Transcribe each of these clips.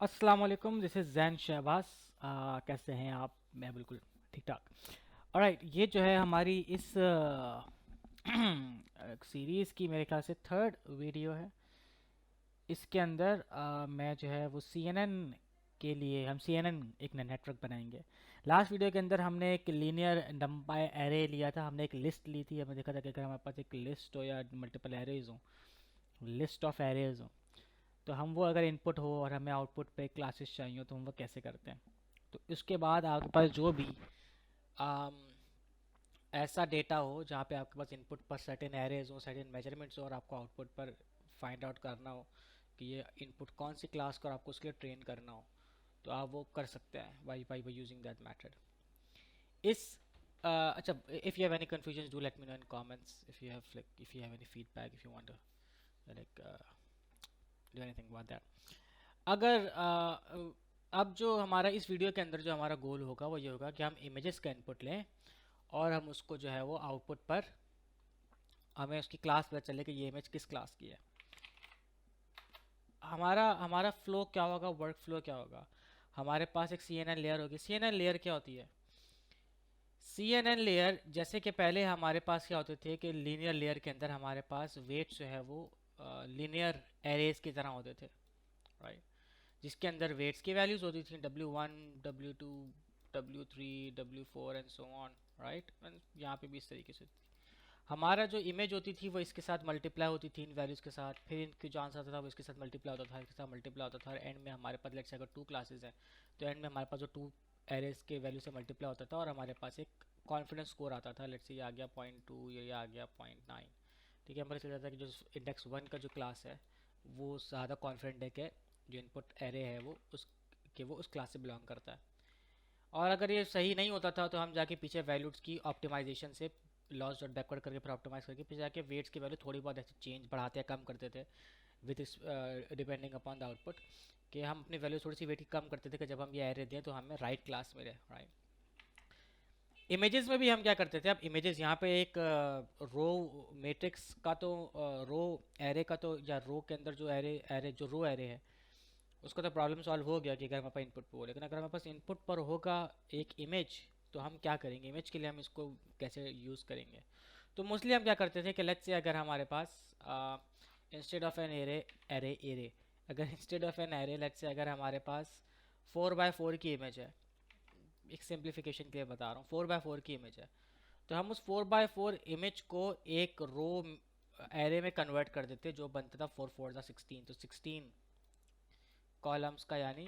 अस्सलाम वालेकुम, this is Jain Shahbaz. कैसे हैं आप? मैं बिल्कुल ठीक ठाक। ऑलराइट, ये जो है हमारी इस सीरीज़ की मेरे ख्याल से थर्ड वीडियो है। इसके अंदर मैं जो है वो CNN के लिए हम CNN एक नेटवर्क बनाएंगे। लास्ट वीडियो के अंदर हमने एक लीनियर नंबर एरे लिया था, हमने एक लिस्ट ली थी। हमें देखा था कि अगर हमारे पास एक लिस्ट हो या मल्टीपल एरेज हो, लिस्ट ऑफ एरेज हो, तो हम वो अगर इनपुट हो और हमें आउटपुट पे क्लासेस चाहिए हो तो हम वो कैसे करते हैं। तो इसके बाद आपके पास जो भी आम, ऐसा डेटा हो जहाँ पे आपके पास इनपुट पर सर्टेन एरेज हो, सर्टेन मेजरमेंट्स हो, और आपको आउटपुट पर फाइंड आउट करना हो कि ये इनपुट कौन सी क्लास का, और आपको उसके लिए ट्रेन करना हो, तो आप वो कर सकते हैं बाई यूजिंग दैट मेथड। इस अच्छा, if you have any confusion do let me know in comments. If you have any feedback, if you want to like do anything about that. अगर अब जो हमारा इस वीडियो के अंदर जो हमारा गोल होगा वो ये होगा कि हम इमेजेस का इनपुट लें और हम उसको जो है वो आउटपुट पर हमें उसकी क्लास पता चले कि ये इमेज किस क्लास की है। हमारा हमारा फ्लो क्या होगा, वर्क फ्लो क्या होगा। हमारे पास एक CNN लेयर होगी। CNN लेयर क्या होती है? CNN लेयर जैसे कि पहले हमारे पास क्या होते थे कि लीनियर लेयर के अंदर हमारे पास वेट जो है वो लीनियर एरेज की तरह होते थे, राइट। जिसके अंदर वेट्स की वैल्यूज होती थी W1, W2, W3, W4 and so on, right. यहाँ पे भी इस तरीके से हमारा जो इमेज होती थी वो इसके साथ मल्टीप्लाई होती थी इन वैल्यूज़ के साथ, फिर इनकी जो आंसर आता था वो इसके साथ मल्टीप्लाई होता था, इसके साथ मल्टीप्लाई होता था, और एंड में हमारे पास लेट्स से अगर टू क्लासेस हैं तो एंड में हमारे पास जो टू एरेज के वैल्यू से मल्टीप्लाई होता था और हमारे पास एक कॉन्फिडेंस स्कोर आता था। लेट्स से ये आ गया 0.2, ये आ गया 0.9। ठीक है, हमारे चल जाता है कि जो इंडेक्स 1 का जो क्लास है वो ज़्यादा कॉन्फिडेंट है कि जो इनपुट एरे है वो उस कि वो उस क्लास से बिलोंग करता है। और अगर ये सही नहीं होता था तो हम जाके पीछे वैल्यूज की ऑप्टिमाइजेशन से लॉस डॉट बैकवर्ड करके फिर ऑप्टिमाइज करके पीछे जाके वेट्स की वैल्यू थोड़ी बहुत ऐसे चेंज बढ़ाते या कम करते थे with depending upon the output, कि हम अपनी वैल्यू थोड़ी सी वेट की कम करते थे कि जब हम ये एरे दें तो हमें राइट क्लास मिले, राइट। इमेजेस में भी हम क्या करते थे, अब इमेजेस यहाँ पे एक रो मैट्रिक्स का तो रो एरे का तो, या रो के अंदर जो एरे एरे जो रो एरे है उसका तो प्रॉब्लम सॉल्व हो गया कि अगर हमारे पास इनपुट पर हो। लेकिन अगर हमारे पास इनपुट पर होगा एक इमेज, तो हम क्या करेंगे इमेज के लिए, हम इसको कैसे यूज़ करेंगे। तो मोस्टली हम क्या करते थे कि लेट्स से अगर हमारे पास instead of an array array array अगर instead of an array let's say अगर हमारे पास 4x4 की इमेज है, एक सिंप्लीफिकेशन के लिए बता रहा हूँ, 4x4 की इमेज है, तो हम उस 4x4 इमेज को एक रो एरे में कन्वर्ट कर देते जो बनता था 4 4 16, तो 16 कॉलम्स का, यानी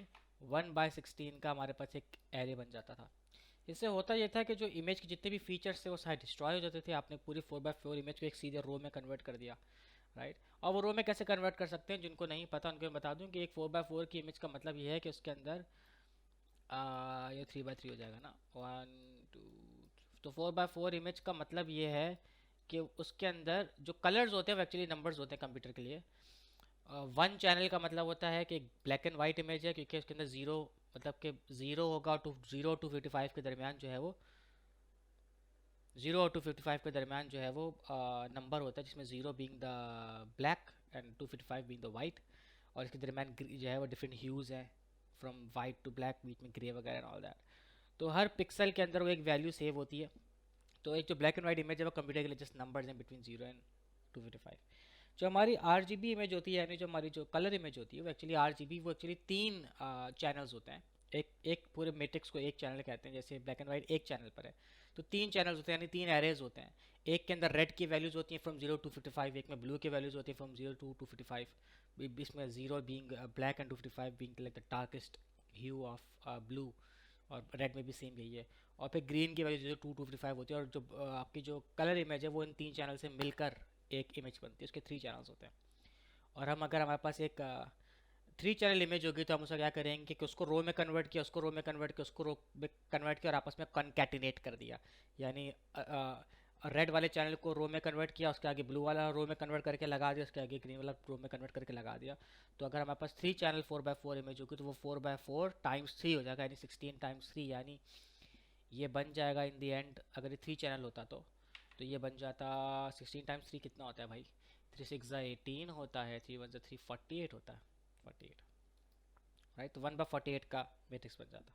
1/16 का हमारे पास एक एरे बन जाता था। इससे होता यह था कि जो इमेज के जितने भी फीचर्स थे वो सारे डिस्ट्रॉय हो जाते थे। आपने पूरी 4x4 इमेज को एक सीधे रो में कन्वर्ट कर दिया, राइट। और वो रो में कैसे कन्वर्ट कर सकते हैं, जिनको नहीं पता उनको मैं बता दूं कि एक 4x4 की इमेज का मतलब ये है कि उसके अंदर ये 3x3 हो जाएगा ना, 1 2। तो 4x4 इमेज का मतलब ये है कि उसके अंदर जो कलर्स होते हैं वो एक्चुअली नंबर्स होते हैं कंप्यूटर के लिए। वन चैनल का मतलब होता है कि ब्लैक एंड वाइट इमेज है, क्योंकि उसके अंदर ज़ीरो, मतलब कि ज़ीरो होगा टू 0 to 55 के दरमियान जो है वो, 0 और 255 के दरमियान जो है वो नंबर होता है, जिसमें 0 being the black and 255 being the white. और इसके दरमियान जो है वो डिफरेंट ह्यूज़ हैं, फ्रॉम वाइट टू ब्लैक, बीच में ग्रे वगैरह एंड ऑल दैट। तो हर पिक्सल के अंदर वो एक वैल्यू सेव होती है। तो एक जो ब्लैक एंड वाइट इमेज है वो कंप्यूटर के लिए जस्ट नंबर्स हैं बिटवीन 0 and 255। जो हमारी RGB इमेज होती है, यानी जो हमारी जो कलर इमेज होती है वो एक्चुअली RGB, वो एक्चुअली तीन चैनल्स होते हैं। एक एक पूरे मैट्रिक्स को एक चैनल कहते हैं, जैसे ब्लैक एंड वाइट एक चैनल पर है तो तीन चैनल्स होते हैं, यानी तीन एरेज होते हैं। एक के अंदर रेड की वैल्यूज़ होती हैं फ्रॉम 0 to 55, एक में ब्लू की वैल्यूज़ होती है फ्रॉम 0 to 255, इसमें 0 being black and 255 being like the darkest hue of blue, और रेड में भी सेम यही है। और फिर ग्रीन की वैल्यू जो 2 to 55 होती है, और जो आपकी जो कलर इमेज है वो इन तीन चैनल से मिलकर एक इमेज बनती है, उसके थ्री चैनल्स होते हैं। और हम अगर हमारे पास एक थ्री चैनल इमेज होगी तो हम उसका क्या करेंगे कि उसको रो में कन्वर्ट किया, उसको रो में कन्वर्ट किया, उसको रो में कन्वर्ट किया और आपस में कॉन्कैटिनेट कर दिया। यानी रेड वाले चैनल को रो में कन्वर्ट किया, उसके आगे ब्लू वाला रो में कन्वर्ट करके लगा दिया, उसके आगे ग्रीन वाला रो में कन्वर्ट करके लगा दिया। तो अगर हमारे पास थ्री चैनल 4x4 इमेज होगी तो वो 4x4 × 3 हो जाएगा, यानी 16 × 3, यानी ये बन जाएगा इन दी एंड। अगर ये थ्री चैनल होता तो ये बन जाता 16 × 3 कितना होता है भाई, 3 6 × 18 होता है, 3 1 × 3 48 होता है, 48। राइट, तो 1/48 का मैट्रिक्स बन जाता।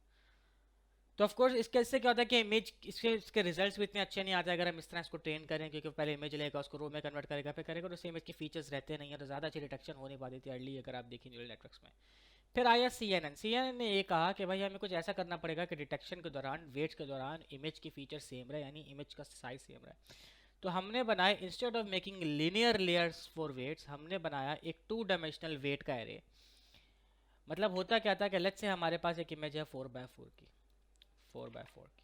तो ऑफ कोर्स इसके इससे क्या होता है कि इमेज इसके रिजल्ट्स भी इतने अच्छे नहीं आते अगर हम इस तरह इसको ट्रेन करें, क्योंकि पहले इमेज लेगा उसको रो में कन्वर्ट करेगा फिर करेगा, तो उससे इमेज के फीचर्स रहते नहीं है, तो ज़्यादा अच्छी डिटेक्शन हो नहीं पाती थी अर्ली अगर आप देखें न्यूरल नेटवर्क्स में। फिर आया CNN ने ये कहा कि भाई हमें कुछ ऐसा करना पड़ेगा कि डिटेक्शन के दौरान, वेट्स के दौरान इमेज की फीचर सेम रहे, यानी इमेज का साइज सेम रहे। तो हमने बनाया, instead of making linear layers for weights, हमने बनाया एक 2 डायमेंशनल वेट का एरे। मतलब होता क्या था कि लेट्स से हमारे पास एक इमेज है 4x4 की, 4x4 की,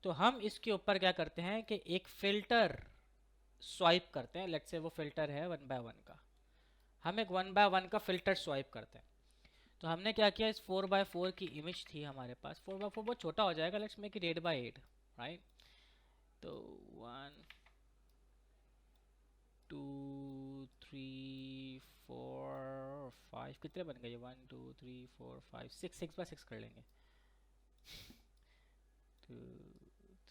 तो हम इसके ऊपर क्या करते हैं कि एक फिल्टर स्वाइप करते हैं। लेट्स से वो फिल्टर है 1x1 का, हम एक 1x1 का फिल्टर स्वाइप करते हैं। तो हमने क्या किया, इस 4x4 की इमेज थी हमारे पास, 4x4 बहुत छोटा हो जाएगा, let's make it 8x8, right. तो 1 2 3 4 5 कितने बन गए, 1 2 3 4 5 6, 6x6 कर लेंगे, 2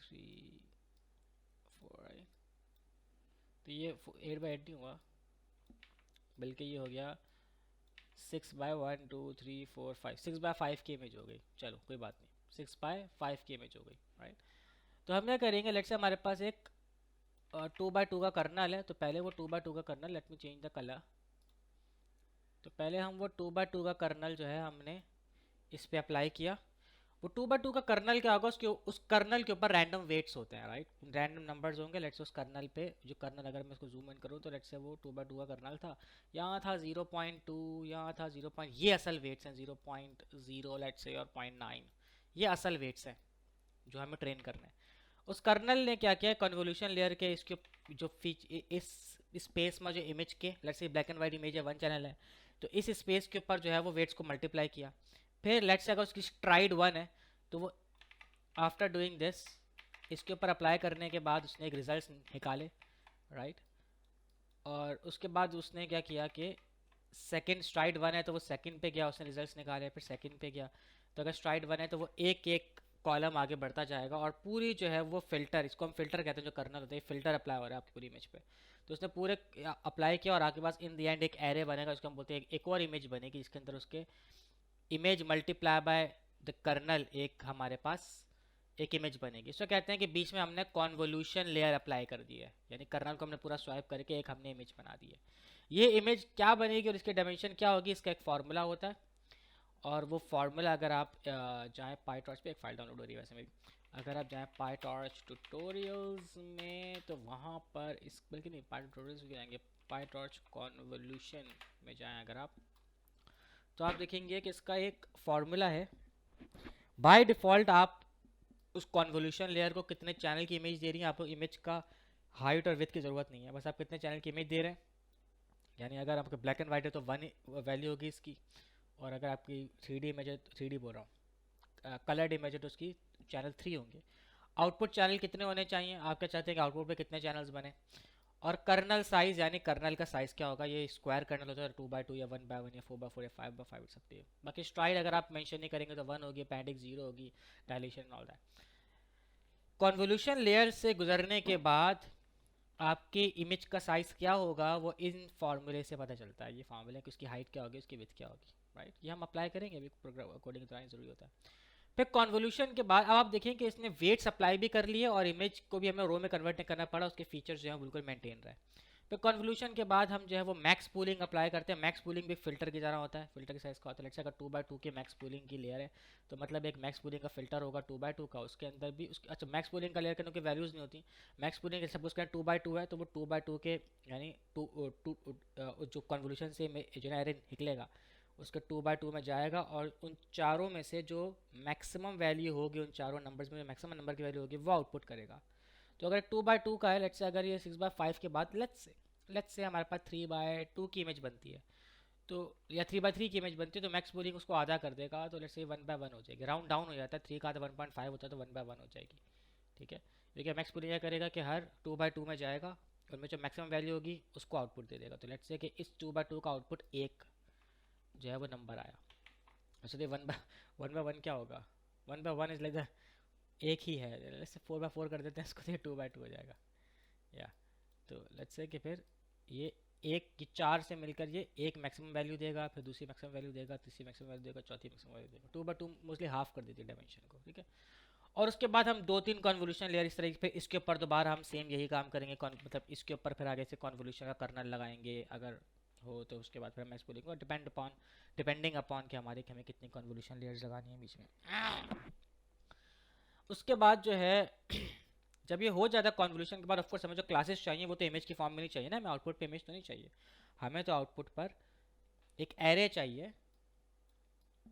3 4, राइट। तो ये 8x8 नहीं हुआ, बल्कि ये हो गया 6x1 2 3 4 5, 6x5 की इमेज हो गई, चलो कोई बात नहीं, 6x5 की इमेज हो गई, राइट। तो हम क्या करेंगे, लेट्स से हमारे पास एक 2x2 का कर्नल है, तो पहले वो 2x2 का kernel, let me change the colour. तो पहले हम वो 2x2 का कर्नल जो है हमने इस पे अप्लाई किया। वो 2x2 का कर्नल क्या होगा, उसके उस कर्नल के ऊपर रैंडम वेट्स होते हैं, राइट, रैंडम नंबर्स होंगे। लेट्स उस कर्नल पे, जो कर्नल अगर मैं इसको जूम इन करूँ तो लेट्स से वो 2x2 का कर्नल था, यहाँ था 0.2, यहाँ था 0. ये असल वेट्स हैं, 0.0 लेट्स से और 0.9, ये असल वेट्स हैं जो हमें ट्रेन करना है। उस कर्नल ने क्या किया, कन्वोल्यूशन लेयर के इसके जो इस स्पेस में जो इमेज के, let's say black and white image है, 1 चैनल है, तो इस स्पेस के ऊपर जो है वो वेट्स को मल्टीप्लाई किया। फिर लेट्स से अगर उसकी स्ट्राइड 1 है, तो वो आफ्टर डूइंग दिस, इसके ऊपर अप्लाई करने के बाद उसने एक रिजल्ट निकाले, राइट। और उसके बाद उसने क्या किया कि सेकंड स्ट्राइड 1 है तो वो सेकंड पे गया, उसने रिजल्ट्स निकाले, फिर सेकंड पे गया। तो अगर स्ट्राइड 1 है तो वो एक एक कॉलम आगे बढ़ता जाएगा, और पूरी जो है वो फिल्टर, इसको हम फिल्टर कहते हैं, जो कर्नल होता है फिल्टर अप्लाई हो रहा है आपकी पूरी इमेज पे। तो उसने पूरे अप्लाई किया और आपके पास इन द एंड एक एरे बनेगा, उसको हम बोलते हैं एक और इमेज बनेगी, जिसके अंदर उसके image multiply by the kernel, एक हमारे पास एक इमेज बनेगी। इसको कहते हैं कि बीच में हमने कॉन्वोल्यूशन लेयर अप्लाई कर दी है, यानी कर्नल को हमने पूरा स्वाइप करके एक हमने इमेज बना दी है। ये इमेज क्या बनेगी और इसके डायमेंशन क्या होगी, इसका एक फार्मूला होता है, और वो फार्मूला अगर आप जाएँ पाईटॉर्च पे, एक फाइल डाउनलोड हो रही है वैसे मेरी, अगर आप जाएँ पाईटॉर्च ट्यूटोरियल्स में तो वहाँ पर इस, बल्कि नहीं पाई ट्यूटोरियल्स भी जाएंगे, पाईटॉर्च कॉन्वोल्यूशन में जाएँ अगर आप, तो आप देखेंगे कि इसका एक फार्मूला है। बाय डिफ़ॉल्ट आप उस कॉन्वोल्यूशन लेयर को कितने चैनल की इमेज दे रही हैं, आपको इमेज का हाइट और विड्थ की ज़रूरत नहीं है, बस आप कितने चैनल की इमेज दे रहे हैं। यानी अगर आपके ब्लैक एंड वाइट है तो 1 वैल्यू होगी इसकी, और अगर आपकी 3D इमेज है, 3D बोल रहा हूँ, कलर्ड इमेज है तो उसकी चैनल 3 होंगे। आउटपुट चैनल कितने होने चाहिए, आप क्या चाहते हैं कि आउटपुट पे कितने चैनल्स बने। और कर्नल साइज, यानी कर्नल का साइज़ क्या होगा, ये स्क्वायर कर्नल होता है 2x2 या 1x1 या 4x4 या 5x5 हो सकती है। बाकी स्ट्राइड अगर आप मेंशन नहीं करेंगे तो 1 होगी, अपेंडिक्स 0 होगी, dilation all that. Convolution layer से गुजरने के बाद आपकी इमेज का साइज़ क्या होगा वो इन फार्मूले से पता चलता है। ये फार्मूला कि उसकी हाइट क्या होगी, उसकी विड्थ क्या होगी, राइट। ये हम अप्लाई करेंगे अभी प्रोग्राम कोडिंग के दौरान, ज़रूरी होता है। फिर कॉन्वोल्यूशन के बाद अब आप देखें कि इसने वेट्स अप्लाई भी कर लिए और इमेज को भी हमें रो में कन्वर्ट नहीं करना पड़ा, उसके फीचर्स जो है बिल्कुल मेंटेन रहे। फिर कॉन्वोल्यूशन के बाद हम जो है वो मैक्स पूलिंग अप्लाई करते हैं। मैक्स पूलिंग भी फिल्टर की तरह होता है, फिल्टर के साइज़ का होता है। लेट्स से अगर 2x2 की मैक्स पूलिंग की लेयर है तो मतलब एक मैक्स पूलिंग का फिल्टर होगा 2x2 का, उसके अंदर भी उसके, अच्छा मैक्स पूलिंग का लेयर के अंदर कोई वैल्यूज़ नहीं होती। मैक्स पूलिंग सपोज करें 2x2 है तो वो 2x2 के, यानी जो कॉन्वोल्यूशन से जो है एरे निकलेगा उसके 2x2 में जाएगा, और उन चारों में से जो मैक्सिमम वैल्यू होगी, उन चारों नंबर्स में जो मैक्सिमम नंबर की वैल्यू होगी वो आउटपुट करेगा। तो अगर 2x2 का है, लेट्स से अगर ये 6x5 के बाद लेट्स से हमारे पास 3x2 की इमेज बनती है, तो या 3x3 की इमेज बनती है, तो मैक्स पूलिंग उसको आधा कर देगा, तो लेट्स से 1/1 हो जाएगी, राउंड डाउन हो जाता है, 3 का आधा 1.5 होता है तो 1/1 हो जाएगी, ठीक है। देखिए मैक्स पूलिंग क्या करेगा कि हर 2x2 में जाएगा, उनमें जो मैक्सिमम वैल्यू होगी उसको आउटपुट दे देगा। तो लेट्स से कि इस 2x2 का आउटपुट एक जो है वो नंबर आया। अच्छा, 1/1 क्या होगा, 1/1 इज लाइक द एक ही है, लेट्स से 4/4 कर देते हैं इसको, तो ये 2/2 हो जाएगा। या तो लेट्स से कि फिर ये एक की 4 से मिलकर ये एक मैक्सिमम वैल्यू देगा, फिर दूसरी मैक्सिमम वैल्यू देगा, तीसरी मैक्सिमम वैल्यू देगा, चौथी मैक्सिमम वैल्यू देगा। 2/2 मोस्टली हाफ कर देती है डायमेंशन को, ठीक है। और उसके बाद हम 2-3 कॉन्वोल्यूशन लेयर इस तरीके पे, इसके ऊपर दोबारा हम सेम यही काम करेंगे, मतलब इसके ऊपर फिर आगे से कॉन्वोल्यूशन का कर्नल लगाएंगे अगर हो तो। उसके बाद फिर मैं इसको लिखूँगा डिपेंडिंग अपॉन कि हमारे हमें कितनी कॉन्वोल्यूशन लेयर्स लगानी है बीच में। उसके बाद जो है जब ये हो जाता है कॉन्वोल्यूशन के बाद, ऑफकोर्स हमें जो क्लासेस चाहिए वो तो इमेज की फॉर्म में नहीं चाहिए ना, हमें आउटपुट पे इमेज तो नहीं चाहिए, हमें तो आउटपुट पर एक एरे चाहिए।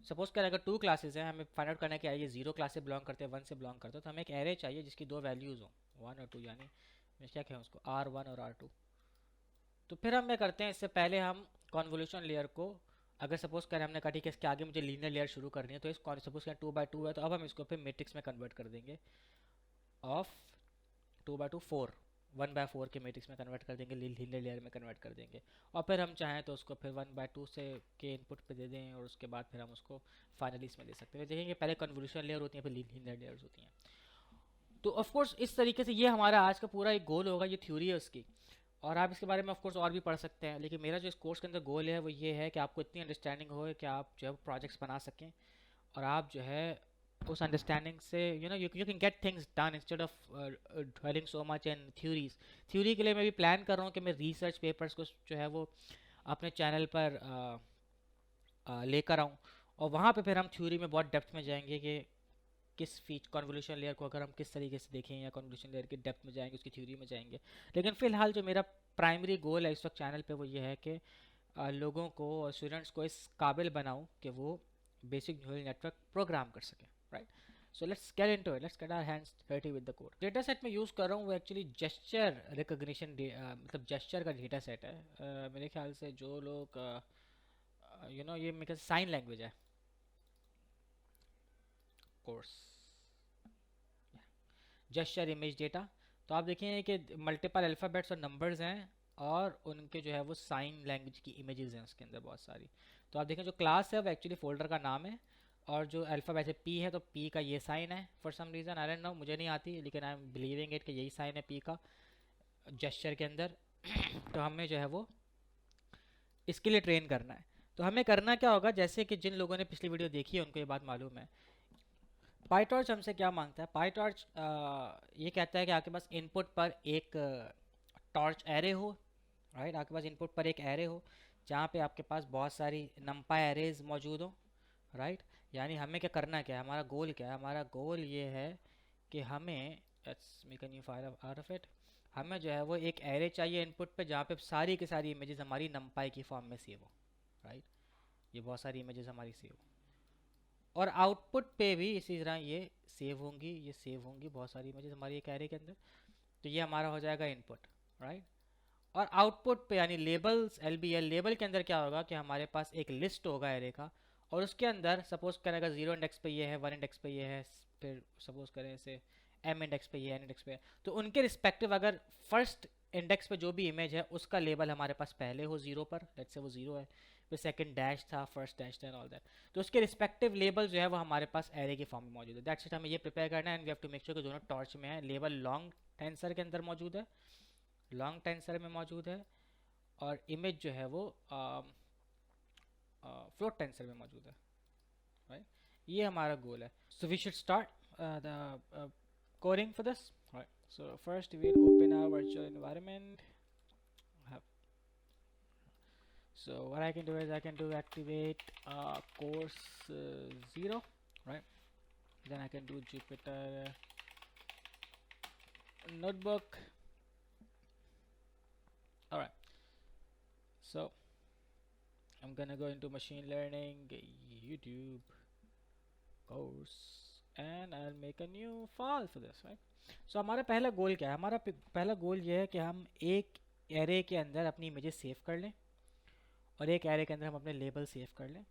सपोज कर अगर 2 क्लासेस हैं, हमें फाइंड आउट करना है कि ये 0 क्लास से बिलोंग करते हैं 1 से बिलोंग करते हैं, तो हमें एक एरे चाहिए जिसकी 2 वैल्यूज़ हों, 1 और 2, यानी मैं क्या कहें उसको, R1 और R2। तो फिर हम क्या करते हैं, इससे पहले हम कॉन्वोल्यूशन लेयर को, अगर सपोज करें हमने कहा ठीक है इसके आगे मुझे लीनियर लेयर शुरू करनी है, तो इस सपोज करें 2/2 है, तो अब हम इसको फिर मैट्रिक्स में कन्वर्ट कर देंगे ऑफ 2/2 4, 1/4 के मैट्रिक्स में कन्वर्ट कर देंगे, लीनियर लेयर में कन्वर्ट कर देंगे। और फिर हम चाहें तो उसको फिर 1/2 से के इनपुट पे दे दें, और उसके बाद फिर हम उसको फाइनली इसमें दे सकते हैं। देखेंगे पहले कन्वोल्यूशन लेयर होती है, फिर लीनियर लेयर्स होती हैं। तो ऑफकोर्स इस तरीके से ये हमारा आज का पूरा एक गोल होगा, ये थ्योरी है उसकी। और आप इसके बारे में ऑफकोर्स और भी पढ़ सकते हैं, लेकिन मेरा जो इस कोर्स के अंदर गोल है वो ये है कि आपको इतनी अंडरस्टैंडिंग हो कि आप जो है प्रोजेक्ट्स बना सकें, और आप जो है उस अंडरस्टैंडिंग से you can get things done instead of dwelling so much in theories. Theory के लिए मैं भी प्लान कर रहा हूँ कि मैं रिसर्च पेपर्स को जो है वो अपने चैनल पर लेकर आऊँ, और वहाँ पे फिर हम थ्योरी में बहुत डेप्थ में जाएंगे कि किस फीच कॉन्वोल्यूशन लेयर को अगर हम किस तरीके से देखें, या कॉन्वोल्यूशन लेयर की डेप्थ में जाएंगे, उसकी थ्योरी में जाएंगे। लेकिन फ़िलहाल जो मेरा प्राइमरी गोल है इस वक्त चैनल पे वो ये है कि लोगों को और स्टूडेंट्स को इस काबिल बनाऊं कि वो बेसिक न्यूरल नेटवर्क प्रोग्राम कर सकें, right. So let's get into it, let's get our hands dirty with the code. Data set में यूज़ कर रहा हूँ वो एक्चुअली जेस्चर रिकग्निशन, मतलब जेस्चर का डेटा सेट है। मेरे ख्याल से जो लोग ये मेरे साइन लैंग्वेज है कोर्स, जेस्चर इमेज डेटा। तो आप देखेंगे कि मल्टीपल अल्फ़ाबेट्स और नंबर्स हैं, और उनके जो है वो साइन लैंग्वेज की इमेजेस हैं उसके अंदर बहुत सारी। तो आप देखें जो क्लास है वो एक्चुअली फोल्डर का नाम है, और जो अल्फ़ाबेट है पी है, तो पी का ये साइन है for some reason, I don't know, मुझे नहीं आती, लेकिन आई एम बिलीविंग इट कि यही साइन है पी का जेस्चर के अंदर। तो हमें जो है वो इसके लिए ट्रेन करना है। तो हमें करना क्या होगा, जैसे कि जिन लोगों ने पिछली वीडियो देखी है उनको ये बात मालूम है, पाईटॉर्च हमसे क्या मांगता है। पाईटॉर्च ये कहता है कि आपके पास इनपुट पर एक टॉर्च एरे हो, राइट। आपके पास इनपुट पर एक एरे हो जहाँ पे आपके पास बहुत सारी नंपाई एरेज मौजूद हो, राइट। यानी हमें क्या करना, क्या है हमारा गोल, क्या है हमारा गोल, ये है कि हमें let's make a new file out of it. हमें जो है वो एक एरे चाहिए इनपुट पे जहाँ पे सारी की सारी इमेजेस हमारी नंपाई की फॉर्म में सेव हो, राइट। ये बहुत सारी इमेजेस हमारी सेव हो, और आउटपुट पे भी इसी तरह ये सेव होंगी, ये सेव होंगी बहुत सारी इमेजेस हमारी एक एरे के अंदर। तो ये हमारा हो जाएगा इनपुट, राइट। और आउटपुट पे यानी लेबल्स, LBL लेबल के अंदर क्या होगा कि हमारे पास एक लिस्ट होगा एरे का, और उसके अंदर सपोज करें अगर 0 इंडेक्स पे ये है, 1 इंडेक्स पे ये है, फिर सपोज करें इसे M इंडेक्स पे ये है, N इंडेक्स पे है, तो उनके रिस्पेक्टिव अगर फर्स्ट इंडेक्स पे जो भी इमेज है उसका लेबल हमारे पास पहले हो 0 पर, लेट्स से वो 0 है, फिर सेकंड डैश था, फर्स्ट डैश था, एंड ऑल दैट, तो उसके रिस्पेक्टिव लेबल जो है वो हमारे पास एरे की फॉर्म में मौजूद है। दैट्स इट, हमें ये प्रिपेयर करना है, and we have to make sure कि दोनों टॉर्च में है, लेबल लॉन्ग टेंसर के अंदर मौजूद है, लॉन्ग टेंसर में मौजूद है, और इमेज जो है वो फ्लोट टेंसर में मौजूद है, राइट। ये हमारा गोल है। So we should start the coding for this. Alright, so first we'll open our virtual environment. So what I can do is I can do activate course 0, right. Then I can do Jupyter notebook. Alright, so I'm gonna go into machine learning YouTube course and I'll make a new file for this, right. So हमारा पहला गोल क्या है, हमारा पहला गोल ये है कि हम एक एरे के अंदर अपनी इमेजेस सेव कर लें, और एक एरे के अंदर हम अपने लेबल सेव कर लें।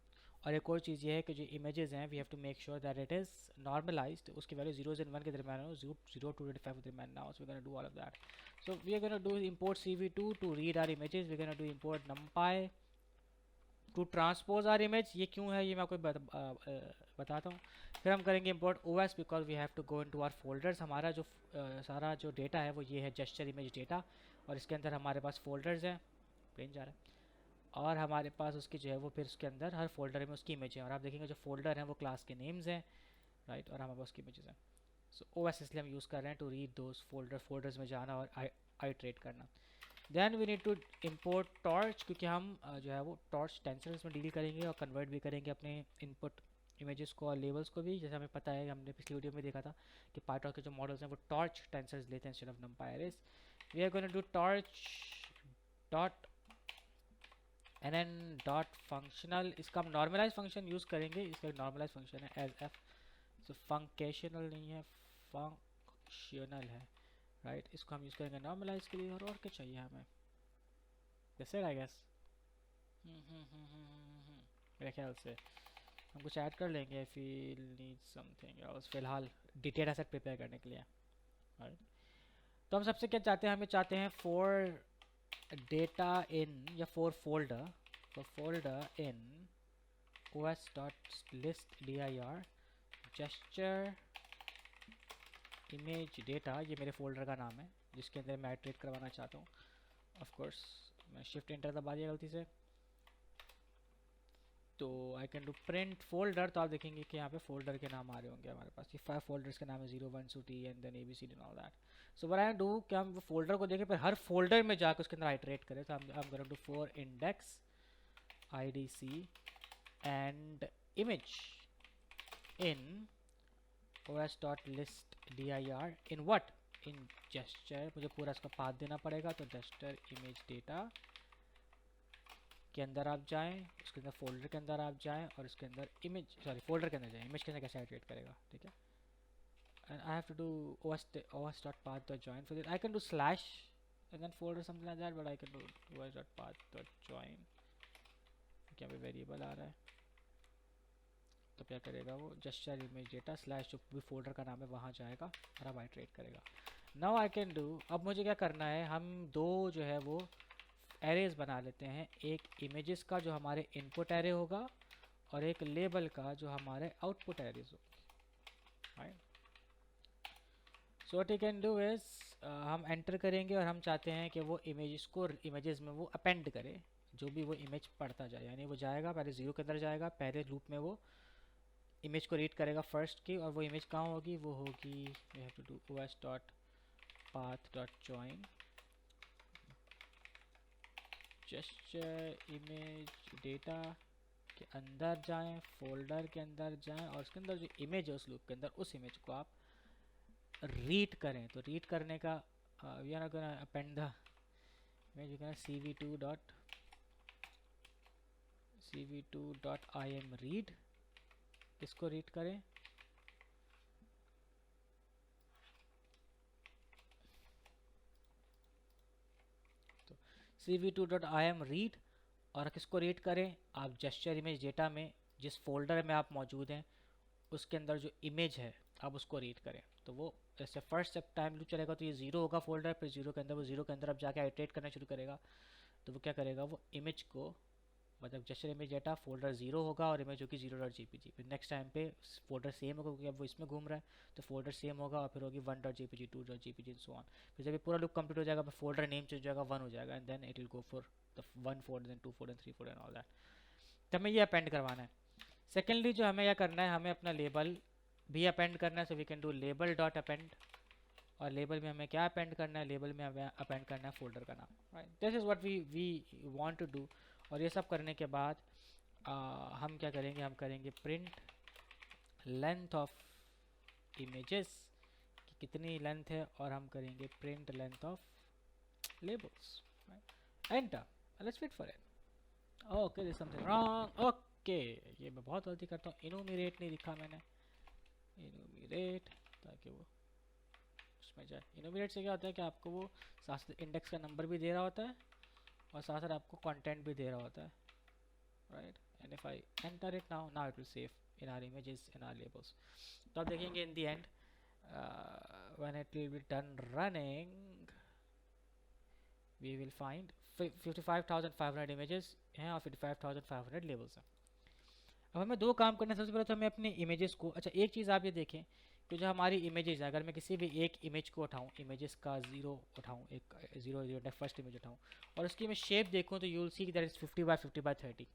और एक और चीज़ ये है कि जो इमेजेस हैं we have to make sure that it is normalised, उसकी वैल्यू 0 and 1 के दरमियान हो, 0 to 25 के दरमियान ना हो। So we gonna do all of that. So we are gonna do import CV2 to read our images, we gonna do import numpy to transpose our image. ये क्यों है ये मैं आपको बताता हूँ। फिर हम करेंगे import OS because we have to go into our folders. हमारा जो सारा जो डेटा है वो ये है जेस्चर इमेज डेटा, और इसके अंदर हमारे पास फोल्डर्स हैं, प्लेन जा रहा है। और हमारे पास उसकी जो है वो फिर उसके अंदर हर फोल्डर में उसकी इमेज है, और आप देखेंगे जो फोल्डर हैं वो क्लास के नेम्स हैं, राइट, और हमारे पास उसकी इमेजेस हैं। सो ओ एस इसलिए हम यूज़ कर रहे हैं टू रीड दोज फोल्डर्स में जाना और आइट्रेट करना। Then we need to import torch, क्योंकि हम जो है वो टॉर्च टेंसर्स में डील करेंगे और कन्वर्ट भी करेंगे अपने इनपुट इमेजेस को और लेबल्स को भी। जैसे हमें पता है, हमने पिछली वीडियो में देखा था कि पाइथन के जो मॉडल्स हैं वो टॉर्च टेंसर्स लेते हैं instead of numpy arrays. We are going to do torch dot nn dot functional. इसका हम नॉर्मलाइज फंक्शन यूज़ करेंगे, इसका नॉर्मलाइज फंक्शन है एज एफ, सो फंक्शनल नहीं है, फंक्शनल है, राइट। इसको हम यूज़ करेंगे नॉर्मलाइज के लिए, और क्या चाहिए हमें, जैसे आई गेस मेरे ख्याल से हम कुछ ऐड कर लेंगे, फील नीड समथिंग एल्स फिलहाल डिटेल एसेट प्रिपेयर करने के लिए, राइट। तो हम सबसे क्या चाहते हैं, हमें चाहते हैं फॉर डेटा इन या for folder in os dot list dir gesture image data, ये मेरे फोल्डर का नाम है जिसके अंदर मैं आइट्रेट करवाना चाहता हूँ। ऑफ कोर्स मैं शिफ्ट एंटर दबा दिया गलती से, तो आई कैन डू प्रिंट फोल्डर। तो आप देखेंगे कि यहाँ पे फोल्डर के नाम आ रहे होंगे हमारे पास, ये 5 फोल्डर्स के नाम है 0 1 2 3 and then ABCD and all that. So what I do कि हम वो फोल्डर को देखें, पर हर फोल्डर में जाकर उसके अंदर आइट्रेट करें। तो हम going to for index IDC and image in os dot list dir in what, in gesture. मुझे पूरा इसका पाथ देना पड़ेगा, तो जेस्चर इमेज डेटा के अंदर आप जाएं, उसके अंदर फोल्डर के अंदर आप जाएं, और इसके अंदर इमेज फोल्डर के अंदर जाएं, इमेज के अंदर कैसे आइट्रेट करेगा, ठीक है। And I have to do os dot path dot join for this. I can do slash and then folder something like that, but I can do os dot path dot join. क्या पे variable आ रहा है, तो क्या करेगा वो, gesture image data slash जो भी फोल्डर का नाम है वहाँ जाएगा और अब आइट्रेट करेगा। नाउ आई कैन डू, अब मुझे क्या करना है, हम दो जो है वो एरेज बना लेते हैं, एक इमेजेस का जो हमारे इनपुट एरे होगा और एक लेबल का जो हमारे आउटपुट एरेज होगा, right. So what you can do is, हम एंटर करेंगे और हम चाहते हैं कि वो इमेजेस में वो अपेंड करे, जो भी वो इमेज पढ़ता जाए, यानी वो जाएगा पहले 0 के अंदर जाएगा, पहले लूप में वो इमेज को रीड करेगा फर्स्ट की, और वो इमेज कहाँ होगी, वो होगी we have to do os dot path dot join gesture image data के अंदर जाएं, फोल्डर के अंदर जाएं, और उसके अंदर जो इमेज है उस लूप के अंदर, उस इमेज को आप रीड करें। तो रीड करने का we are gonna append the image, we can cv2 dot im read, इसको रीड करें। तो cv2 डॉट im रीड, और किसको रीड करें, आप जेस्चर इमेज डेटा में जिस फोल्डर में आप मौजूद हैं उसके अंदर जो इमेज है आप उसको रीड करें। तो वो जैसे फर्स्ट जब टाइम लूप चलेगा तो ये 0 होगा फोल्डर, फिर 0 के अंदर वो 0 के अंदर अब जाके आइट्रेट करना शुरू करेगा। तो वो क्या करेगा, वो इमेज को, मतलब जेस्चर इमेज डेटा फोल्डर 0 होगा और इमेज होगी 0.jpg। फिर नेक्स्ट टाइम पे फोल्डर सेम होगा क्योंकि अब वो इसमें घूम रहा है, तो फोल्डर सेम होगा, और फिर होगी 1.jpg 2.jpg and so on. फिर जब ये पूरा लूप कंप्लीट हो जाएगा, फिर फोल्डर नेम चेंज हो जाएगा, 1 हो जाएगा, and then it will go for the 1 folder, then 2 folder, 3 folder and all that. तो हमें ये अपेंड करवाना है। सेकेंडली जो हमें क्या करना है, हमें अपना लेबल भी अपेंड करना है। So we can do label dot append, और लेबल में हमें क्या अपेंड करना है, लेबल में हमें अपेंड करना है फोल्डर का नाम, right. This is what we want to do. और ये सब करने के बाद हम क्या करेंगे, हम करेंगे प्रिंट लेंथ ऑफ इमेजेस कि कितनी लेंथ है, और हम करेंगे print length of labels, enter. Let's wait for it. Okay this something wrong, okay ये मैं बहुत गलती करता हूँ, इनोमिरेट नहीं लिखा मैंने, इनोमिरेट, ताकि वो उसमें जाए। इनोमिरेट से क्या होता है कि आपको वो साथ साथ इंडेक्स का नंबर भी दे रहा होता है और साथ साथ आपको कंटेंट भी दे रहा होता है, right. And if I enter it now it will save in our images in our labels. तो आप देखेंगे in the end when it will be done running we will find 55,500 images हैं और 55,500 लेबल्स हैं। अब हमें दो काम करने हैं। सबसे पहले तो हमें अपने इमेजेस को, अच्छा एक चीज़ आप ये देखें तो जो हमारी इमेजेस है, अगर मैं किसी भी एक इमेज को उठाऊं, इमेजेस का ज़ीरो उठाऊं, एक ज़ीरो ज़ीरो फर्स्ट इमेज उठाऊं और उसकी मैं शेप देखूं, तो you will see that is 50 by 50 by 30.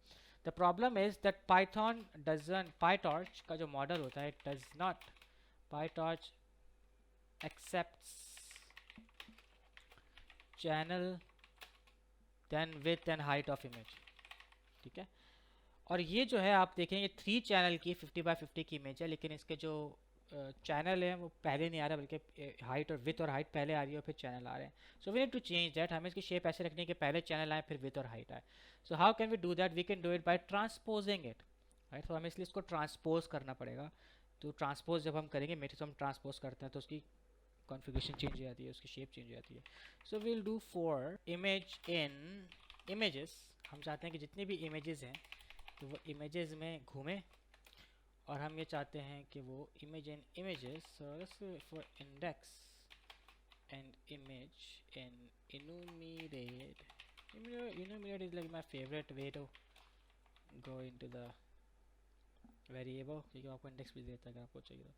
The problem is that Python doesn't, PyTorch का जो मॉडल होता है, it does not, PyTorch accepts channel then width and height of image. ठीक है, और ये जो है आप देखें, ये 3 चैनल की 50 by 50 की इमेज है, लेकिन इसके जो चैनल है वो पहले नहीं आ रहा, बल्कि हाइट और विथ और हाइट पहले आ रही है और फिर चैनल आ रहे हैं. So we need to change that. हमें इसकी शेप ऐसे रखनी है कि पहले चैनल आए फिर विथ और हाइट आए. So how can we do that? We can do it by transposing it, right. तो हमें इसलिए इसको ट्रांसपोज करना पड़ेगा. तो ट्रांसपोज जब हम करेंगे, मेट्रिक्स हम ट्रांसपोज करते हैं तो उसकी कॉन्फ़िगरेशन चेंज हो जाती है, उसकी शेप चेंज हो जाती है. So we'll do for image in images. हम चाहते हैं कि जितनी भी इमेजेस हैं तो वो इमेजेस में घूमे, और हम ये चाहते हैं कि वो image in images. For index and image in enumerate. Enumerate is like my favorite way to go into the variable, क्योंकि आपको इंडेक्स भी देता है अगर आपको चाहिए तो.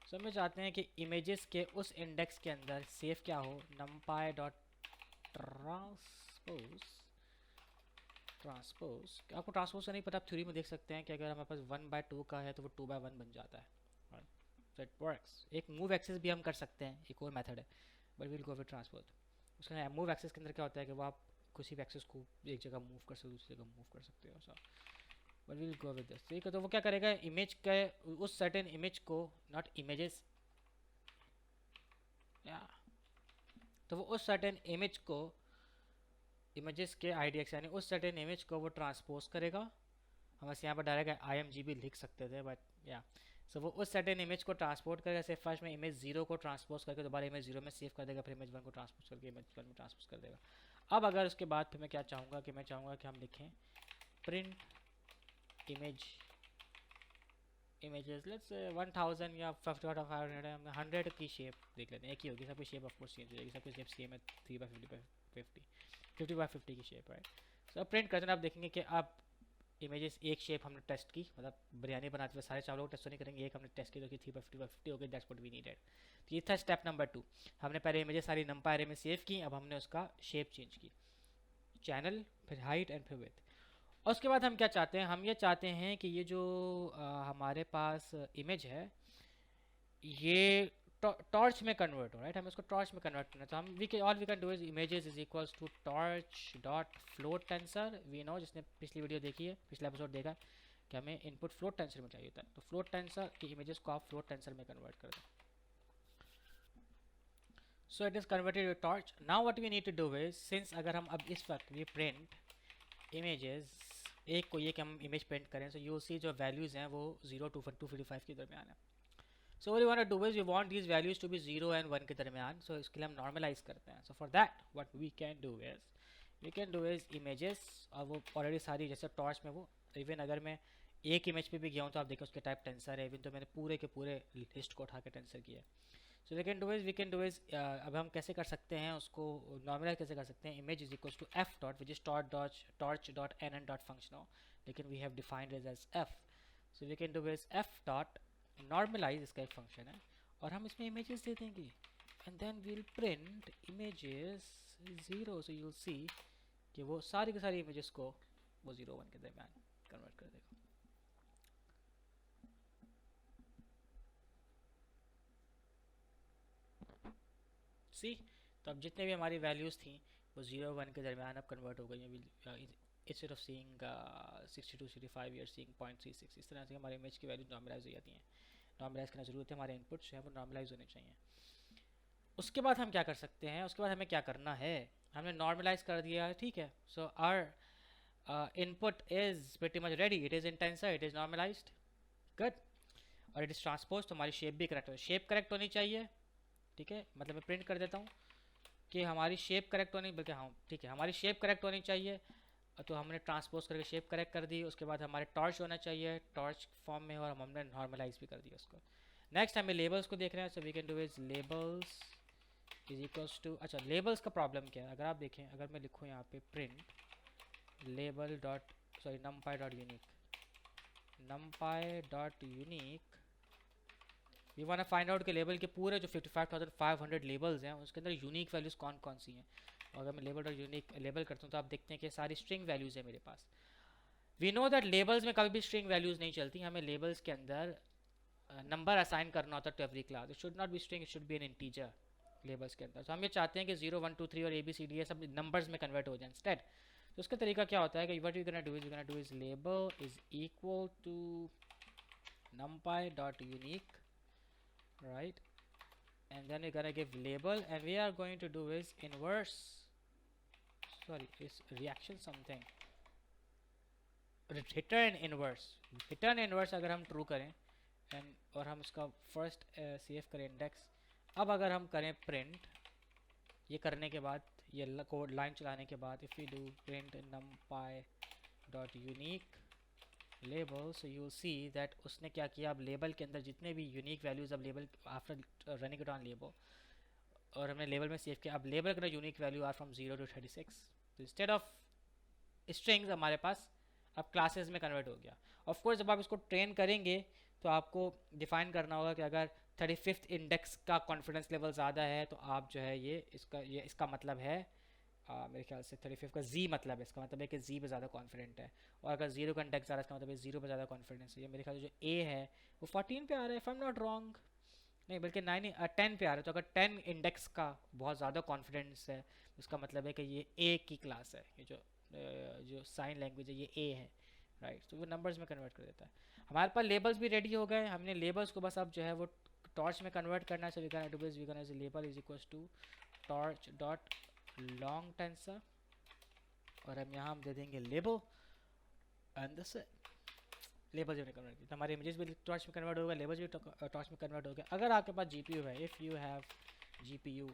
सो हम चाहते हैं कि इमेजेस के उस इंडेक्स के अंदर सेफ क्या हो, numpy डॉट ट्रांसपोज. आपको ट्रांसपोज का नहीं पता, आप थ्योरी में देख सकते हैं कि अगर हमारे पास 1/2 का है तो वो 2/1 बन जाता है. So it works. एक मूव एक्सेस भी हम कर सकते हैं, एक और मेथड है, but will go with transpose. उसका मूव एक्सेस के अंदर क्या होता है कि वो आप किसी भी एक्सेस को एक जगह मूव कर सकते हो, दूसरी जगह मूव कर सकते हो. But will go with this. ठीक है, तो वो क्या करेगा, इमेज के उस सर्टेन इमेज को, नॉट इमेजेस, या तो वो उस सर्टेन इमेज को, इमेजेस के IDX यानी उस सर्टेन इमेज को वो ट्रांसपोज करेगा. हम ऐसे यहाँ पर डायरेक्ट IMG भी लिख सकते थे, बट या सो वो उस सर्टेन इमेज को ट्रांसपोर्ट करेगा. जैसे फर्स्ट में इमेज 0 को ट्रांसपोज करके दोबारा इमेज 0 में सेव कर देगा, फिर इमेज 1 को ट्रांसपोज करके इमेज 1 में ट्रांसपोज कर देगा. अब अगर उसके बाद फिर मैं क्या चाहूँगा कि मैं चाहूँगा कि हम लिखें प्रिंट इमेजेस, लेट्स 1000 या 500, 100 की शेप देख लेते हैं. एक ही होगी, सबकी शेप ऑफ कोर्स चेंज हो जाएगी, सबकी शेप सेम है, 50 by 50 की शेप, राइट. सो अब प्रिंट करते हैं, आप देखेंगे कि अब इमेजेस एक शेप हमने टेस्ट की, मतलब बिरयानी बनाते हुए सारे चावलों को टेस्ट नहीं करेंगे, एक हमने टेस्ट की तो 3/50 हो गई. That's what we needed. तो ये था स्टेप नंबर 2. हमने पहले इमेजेस सारी नंपाई एरे में सेव की, अब हमने उसका शेप चेंज की, चैनल, फिर हाइट एंड फिर विड्थ. और उसके बाद हम क्या चाहते हैं, हम ये चाहते हैं कि ये जो हमारे पास इमेज है ये टॉर्च में कन्वर्ट हो, राइट. हमें उसको टॉर्च में कन्वर्ट करना है. तो हम we can do is images is equals to torch dot float tensor. We know, जिसने पिछली वीडियो देखी है, पिछला एपिसोड देखा है, कि हमें इनपुट फ्लोट टेंसर में चाहिए होता है. तो फ्लोट टेंसर की इमेजेस को आप फ्लोट टेंसर में कन्वर्ट कर दें. So it is converted to torch. Now what we need to do is, since अगर हम अब इस वक्त वी प्रिंट इमेजेस, एक को ये कि हम इमेज प्रिंट करें, सो यू सी जो वैल्यूज़ हैं वो 0 to 255 के दरमियान है. So what we want to do is we want these values to be 0 and 1 के दरमियान. सो इसके लिए हम नॉर्मलाइज करते हैं. So for that what we can do is images, और वो ऑलरेडी सारी जैसे टॉर्च में वो, इवन अगर मैं एक इमेज पे भी गया हूँ तो आप देखें उसके टाइप टेंसर है, इवन तो मैंने पूरे के पूरे लिस्ट को उठा के टेंसर किया है. So we can do is अब हम कैसे कर सकते हैं उसको नॉर्मलाइज कैसे कर सकते हैं. Image is equals to F dot which is torch dot N dot function हो, लेकिन we have defined is as F. So we can do is F dot normalize, इसका एक फंक्शन है, और हम इसमें इमेजेस दे देंगे, and then we'll print images 0. So you'll see कि वो सारी की सारी इमेजेस को वो 0 1 के दरमियान कन्वर्ट कर देगा. सी, तो अब जितने भी हमारी वैल्यूज़ थी वो 0 1 के दरमियान अब कन्वर्ट हो गई हैं. Instead of seeing 62 65 we are seeing 0.36. इस तरह से हमारे इमेज की वैल्यूज नॉर्मलाइज हो जाती हैं. नॉर्मलाइज करना जरूरत है, हमारे इनपुट्स जो है वो नॉर्मलाइज होने चाहिए. उसके बाद हम क्या कर सकते हैं, उसके बाद हमें क्या करना है, हमने नॉर्मलाइज कर दिया, ठीक है. So our input is pretty much ready, it is in tensor, it is normalized, good, और इट इज़ ट्रांसपोज. तो हमारी शेप भी करेक्ट हो, शेप करेक्ट होनी चाहिए, ठीक है. मतलब मैं प्रिंट कर देता हूँ कि हमारी शेप करेक्ट होनी, बल्कि हाँ ठीक है, हमारी शेप करेक्ट होनी चाहिए. तो हमने ट्रांसपोज करके शेप करेक्ट कर दी. उसके बाद हमारे टॉर्च होना चाहिए टॉर्च फॉर्म में, और हमने नॉर्मलाइज भी कर दिया उसको. नेक्स्ट हमें लेबल्स को देख रहे हैं. So we can do is labels is equals to, अच्छा लेबल्स का प्रॉब्लम क्या है, अगर आप देखें, अगर मैं लिखूँ यहाँ पे print label dot sorry numpy dot unique we want to find out के लेबल के पूरे जो 55,500 लेबल्स हैं उसके अंदर यूनिक वैल्यूज कौन कौन सी हैं। और अगर मैं लेबल और यूनिक लेबल करता हूँ तो आप देखते हैं कि सारी स्ट्रिंग वैल्यूज़ है मेरे पास। वी नो दैट लेबल्स में कभी भी स्ट्रिंग वैल्यूज़ नहीं चलती, हमें लेबल्स के अंदर नंबर असाइन करना होता है to every class. It should not be string, it should be an integer labels के अंदर। तो हम ये चाहते हैं कि 0 1 2 3 और ABCD ये सब नंबर्स में कन्वर्ट हो जाए इंस्टेड। तो उसका तरीका क्या होता है कि what you gonna do is label is equal to numpy dot unique, right? And then we're gonna give label, and we are going to do is inverse, sorry, is reaction something, return inverse अगर हम true करें and और हम इसका first CF करें index। अब अगर हम करें print, ये करने के बाद ये कोड लाइन चलाने के बाद if we do print numpy dot unique label, so you see that उसने क्या किया, अब लेबल के अंदर जितने भी यूनिक वैल्यूज़ अब label after running it on label और हमने लेबल में सेव किया, अब लेबल का unique value are from 0 to 36। तो इंस्टेड ऑफ स्ट्रिंग्स हमारे पास अब क्लासेस में कन्वर्ट हो गया। ऑफ कोर्स जब आप इसको ट्रेन करेंगे तो आपको डिफाइन करना होगा कि अगर 35th इंडेक्स का कॉन्फिडेंस लेवल ज़्यादा है तो आप जो है ये इसका मतलब है मेरे ख्याल से 35 का Z मतलब है, इसका मतलब है कि Z पे ज़्यादा कॉन्फिडेंट है। और अगर 0 का इंडेक्स आ रहा है इसका मतलब है 0 पे ज़्यादा कॉन्फिडेंस है। ये मेरे ख्याल से जो A है वो 14 पे आ रहा है, if I am not wrong, नहीं बल्कि 10 पे आ रहा है। तो अगर 10 इंडेक्स का बहुत ज़्यादा कॉन्फिडेंस है उसका मतलब है कि ये A की क्लास है, ये जो साइन लैंग्वेज है ये A है, राइट। तो वो नंबर्स में कन्वर्ट कर देता है। हमारे पास लेबल्स भी रेडी हो गए, हमने लेबल्स को बस अब जो है वो टॉर्च में कन्वर्ट करना है। So we can do this, we can label is equals to torch dot long tensor और हम यहाँ हम दे देंगे लेबल एंड दिस लेबल जो कन्वर्ट किया, हमारे इमेजेस भी टॉर्च में कन्वर्ट होगा, लेबल्स भी टॉर्च में कन्वर्ट हो गया। अगर आपके पास GPU है, इफ़ यू हैव GPU,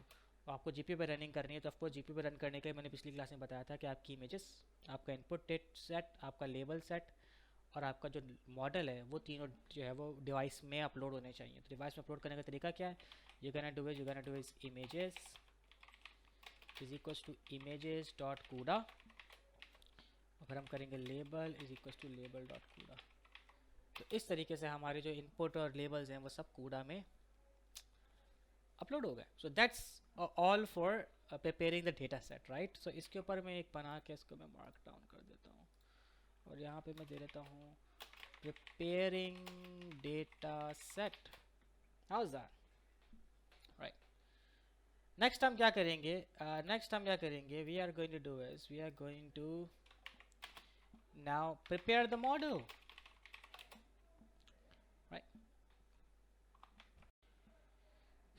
तो आपको GPU पे रनिंग करनी है, तो आपको GPU पे रन करने के लिए मैंने पिछली क्लास में बताया था कि आपकी इमेजेस, आपका इनपुट डेट सेट, आपका लेबल सेट और आपका जो मॉडल है वो तीनों जो है वो डिवाइस में अपलोड होने चाहिए। तो डिवाइस में अपलोड करने का तरीका क्या है, you can do is images is equals to images dot CUDA और फिर हम करेंगे label is equals to label dot CUDA. तो इस तरीके से हमारे जो इनपुट और लेबल्स हैं वो सब कूडा में अपलोड हो गए। So that's all for preparing the data set, right. So इसके ऊपर मैं एक बना के इसको मैं मार्क डाउन कर देता हूँ और यहाँ पे मैं दे देता हूँ preparing data set. How is that, right. Next हम क्या करेंगे, we are going to do is we are going to now prepare the model, right.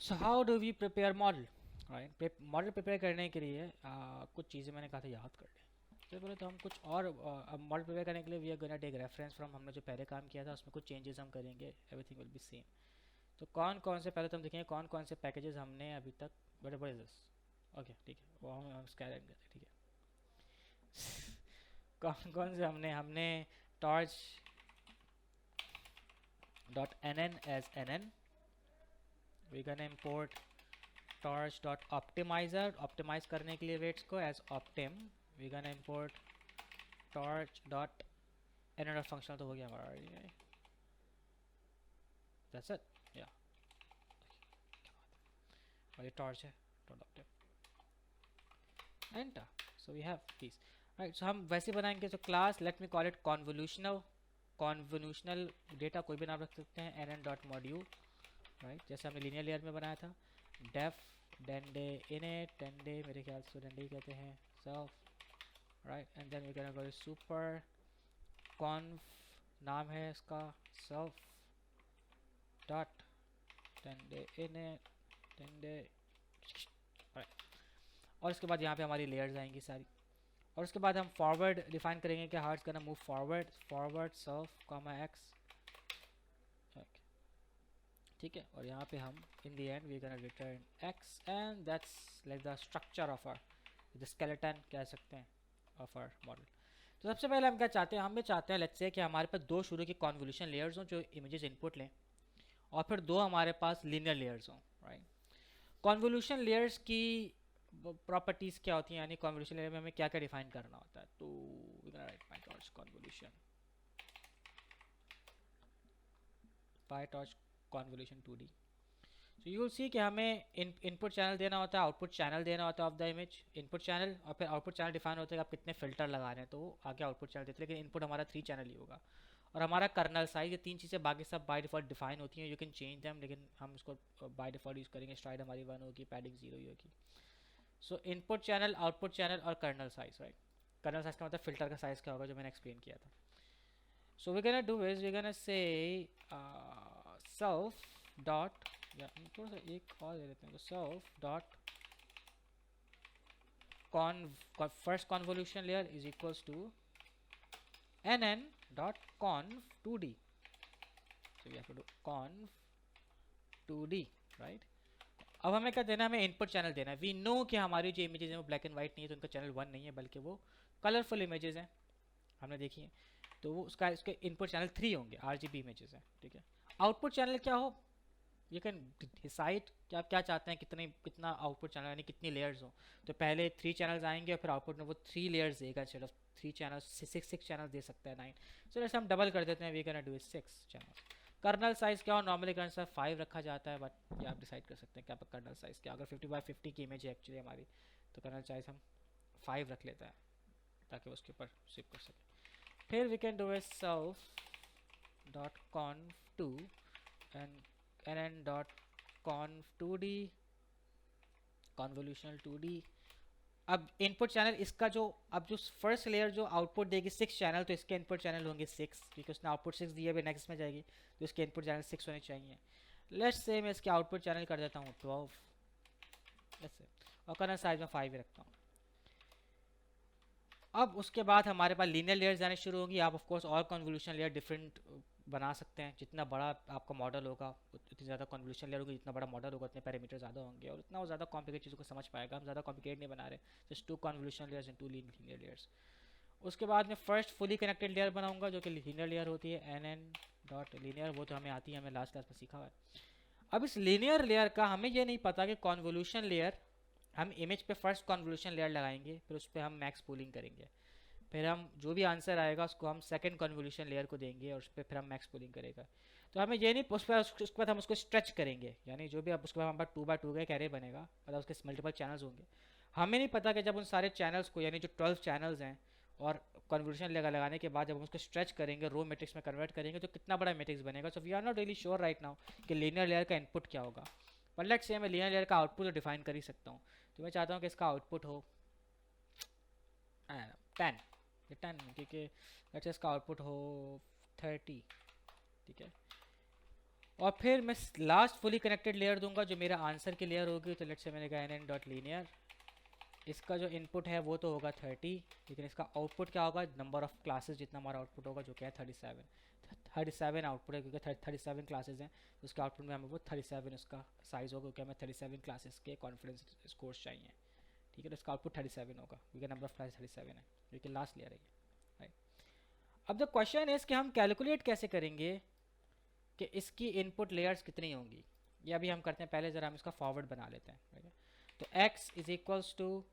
So how do we prepare model, right. Model prepare करने के लिए कुछ चीज़ें मैंने कहा था याद कर लें। तो बोले तो हम कुछ और मॉडल प्रिपेयर करने के लिए we are gonna take reference from, हमने जो पहले काम किया था उसमें कुछ चेंजेस हम करेंगे, एवरीथिंग विल बी सेम। तो कौन कौन से पहले तो हम देखेंगे कौन कौन से पैकेजेस हमने अभी तक, बड़े बड़े दिस, ओके ठीक है, वो हम स्कैन करते, ठीक है। कौन कौन से हमने torch dot nn as nn, we can import torch dot optimizer, optimize करने के लिए वेट्स को as optim, we can import torch dot nn functional तो हो गया हमारा ऑलरेडी, दैट्स इट, या और ये टॉर्च है dot optim enter. So we have this, right. So हम वैसे बनाएंगे, तो class let me call it convolutional data, कोई भी नाम रख सकते हैं, nn डॉट मॉड्यूल, राइट, जैसे हमने लीनियर लेयर में बनाया था। डेफ डेंडे इनिट, डेंडे मेरे ख्याल से डेंडे ही कहते हैं, self, right. And then we can go super conf, नाम है इसका self dot dunder init dunder, right. और उसके बाद यहाँ पे हमारी लेयर्स आएंगी सारी, और उसके बाद हम फॉरवर्ड डिफाइन करेंगे कि how it's gonna move forward self comma X, ठीक है। और यहाँ पे हम in the end we gonna return X and that's like the structure of our, the skeleton कह सकते हैं ऑफ आवर मॉडल। तो सबसे पहले हम क्या चाहते हैं, हम ये चाहते हैं लेट्स से कि हमारे पास दो शुरू की कॉन्वोल्यूशन लेयर्स हों जो इमेजेस इनपुट लें, और फिर दो हमारे पास लीनियर लेयर्स हों, राइट। कॉन्वोल्यूशन लेयर्स की प्रॉपर्टीज़ क्या होती हैं, यानी कॉन्वोल्यूशन लेयर में हमें क्या क्या डिफाइन करना होता है। तो we gonna write PyTorch convolution, PyTorch convolution 2D। तो यू विल सी कि हमें इनपुट चैनल देना होता है, आउटपुट चैनल देना होता है of the image, input channel, और फिर आउटपुट चैनल डिफाइन होता है कि आप कितने फिल्टर लगा रहे हैं, तो वो आगे आउटपुट चैनल देते हैं, लेकिन इनपुट हमारा 3 चैनल ही होगा। और हमारा कर्नल साइज, ये 3 चीज़ें बाकी सब बाय डिफॉल्ट डिफाइन होती हैं, यू कैन चेंज दैम, लेकिन हम उसको बाय डिफॉल्ट यूज़ करेंगे। स्ट्राइड हमारी 1 होगी, पैडिंग 0 ही होगी। So input channel, output channel और kernel size, right. Kernel size का मतलब फिल्टर का साइज क्या होगा, जो मैंने एक्सप्लेन किया था। So we gonna do is we gonna say self dot, या थोड़ा सा एक और दे देते हैं, तो self dot first convolution layer is equals to nn dot conv 2d. So we have to do conv 2d, right? अब हमें क्या देना है, हमें इनपुट चैनल देना है। वी नो कि हमारी जो इमेजेस हैं वो ब्लैक एंड वाइट नहीं है, तो उनका चैनल 1 नहीं है, बल्कि वो कलरफुल इमेजेस हैं, हमने देखी है। तो वो उसके इनपुट चैनल 3 होंगे, RGB इमेजेस हैं, ठीक है। आउटपुट चैनल क्या हो, यू कैन डिसाइड कि आप क्या चाहते हैं, कितना आउटपुट चैनल, यानी कितनी लेयर्स हो। तो पहले 3 चैनल्स आएंगे और फिर आउटपुट में वो 3 लेयर्स देगा, इंस्टेड ऑफ 3 चैनल्स 6 चैनल्स दे सकता है, 9। सो जैसे हम डबल कर देते हैं, we can do 6 channels. Kernel size क्या हो, नॉर्मली कर्नल साइज 5 रखा जाता है, बट ये आप डिसाइड कर सकते हैं कि आप कर्नल साइज क्या। अगर 50x50 की इमेज है एक्चुअली हमारी, तो कर्नल साइज हम 5 रख लेता है, ताकि उसके ऊपर स्विप कर सकें। फिर we can do self dot conv 2 and nn dot conv 2d convolutional 2d। अब इनपुट चैनल इसका जो, अब जो फर्स्ट लेयर जो आउटपुट देगी 6 चैनल, तो इसके इनपुट चैनल होंगे 6, क्योंकि उसने आउटपुट 6 दिया है, नेक्स्ट में जाएगी, तो इसके इनपुट चैनल 6 होने चाहिए। लेट्स से मैं इसके आउटपुट चैनल कर देता हूँ 12, लेट्स से, और कर्नल साइज में 5 ही रखता हूँ। अब उसके बाद हमारे पास लीनियर लेयर्स आने शुरू होंगी। आप ऑफ कोर्स और कन्वोल्यूशन लेयर डिफरेंट बना सकते हैं, जितना बड़ा आपका मॉडल होगा उतनी ज़्यादा कन्वोल्यूशन लेयर होगी, जितना बड़ा मॉडल होगा उतने पैरामीटर ज़्यादा होंगे, और उतना वो ज़्यादा कॉम्प्लिकेट चीज़ों को समझ पाएगा। हम ज़्यादा कॉम्प्लिकेट नहीं बना रहे, just 2 convolution layers and 2 linear layers. उसके बाद में फर्स्ट फुली कनेक्टेड लेयर बनाऊंगा, जो कि लीनियर लेयर होती है, nn डॉट लीनियर, वो तो हमें आती है, हमें लास्ट क्लास में सीखा हुआ है। अब इस लीनियर लेयर का हमें ये नहीं पता कि कॉन्वोल्यूशन लेयर, हम इमेज पे फर्स्ट कॉन्वोल्यूशन लेयर लगाएंगे, फिर उस पर हम मैक्स पूलिंग करेंगे, फिर हम जो भी आंसर आएगा उसको हम सेकंड कन्वोल्यूशन लेयर को देंगे, और उस पर फिर हम मैक्स पूलिंग करेगा। तो हमें ये नहीं, उसके बाद हम उसको स्ट्रेच करेंगे, यानी जो भी अब उसके बाद हमारे 2x2 का कैरे बनेगा, मतलब उसके मल्टीपल चैनल्स होंगे। हमें नहीं पता कि जब उन सारे चैनल्स को, यानी जो 12 चैनल्स हैं, और कन्वोल्यूशन लगाने के बाद जब हम उसको स्ट्रेच करेंगे, रो मैट्रिक्स में कन्वर्ट करेंगे, तो कितना बड़ा मैट्रिक्स बनेगा। So we are not really sure right now कि लीनियर लेयर का इनपुट क्या होगा, पर लेट्स से मैं लीनियर लेयर का आउटपुट डिफाइन कर ही सकता हूँ। तो मैं चाहता हूँ कि इसका आउटपुट हो 10, क्योंकि लेट्स इसका आउटपुट हो 30, ठीक है। और फिर मैं लास्ट फुली कनेक्टेड लेयर दूंगा, जो मेरा आंसर की लेयर होगी। तो लेट्स से मैंने कहा nn डॉट लीनियर, इसका जो इनपुट है वो तो होगा 30, लेकिन इसका आउटपुट क्या होगा, नंबर ऑफ क्लासेस जितना हमारा आउटपुट होगा, जो क्या है 37 आउटपुट है, क्योंकि 37 क्लासेस हैं, तो उसके आउटपुट में हमें वो 37 उसका साइज़ होगा, क्योंकि हमें 37 क्लासेस के कॉन्फिडेंस स्कोर्स चाहिए, ठीक है। तो इसका आउटपुट 37 होगा, क्योंकि नंबर ऑफ क्लासेस 37 है, क्योंकि लास्ट लेयर है ये, राइट। अब द क्वेश्चन इज कि हम कैलकुलेट कैसे करेंगे कि इसकी इनपुट लेयर्स कितनी होंगी। ये अभी हम करते हैं, पहले ज़रा हम इसका फॉरवर्ड बना लेते हैं, ठीक है। तो x इज इक्वल्स टू,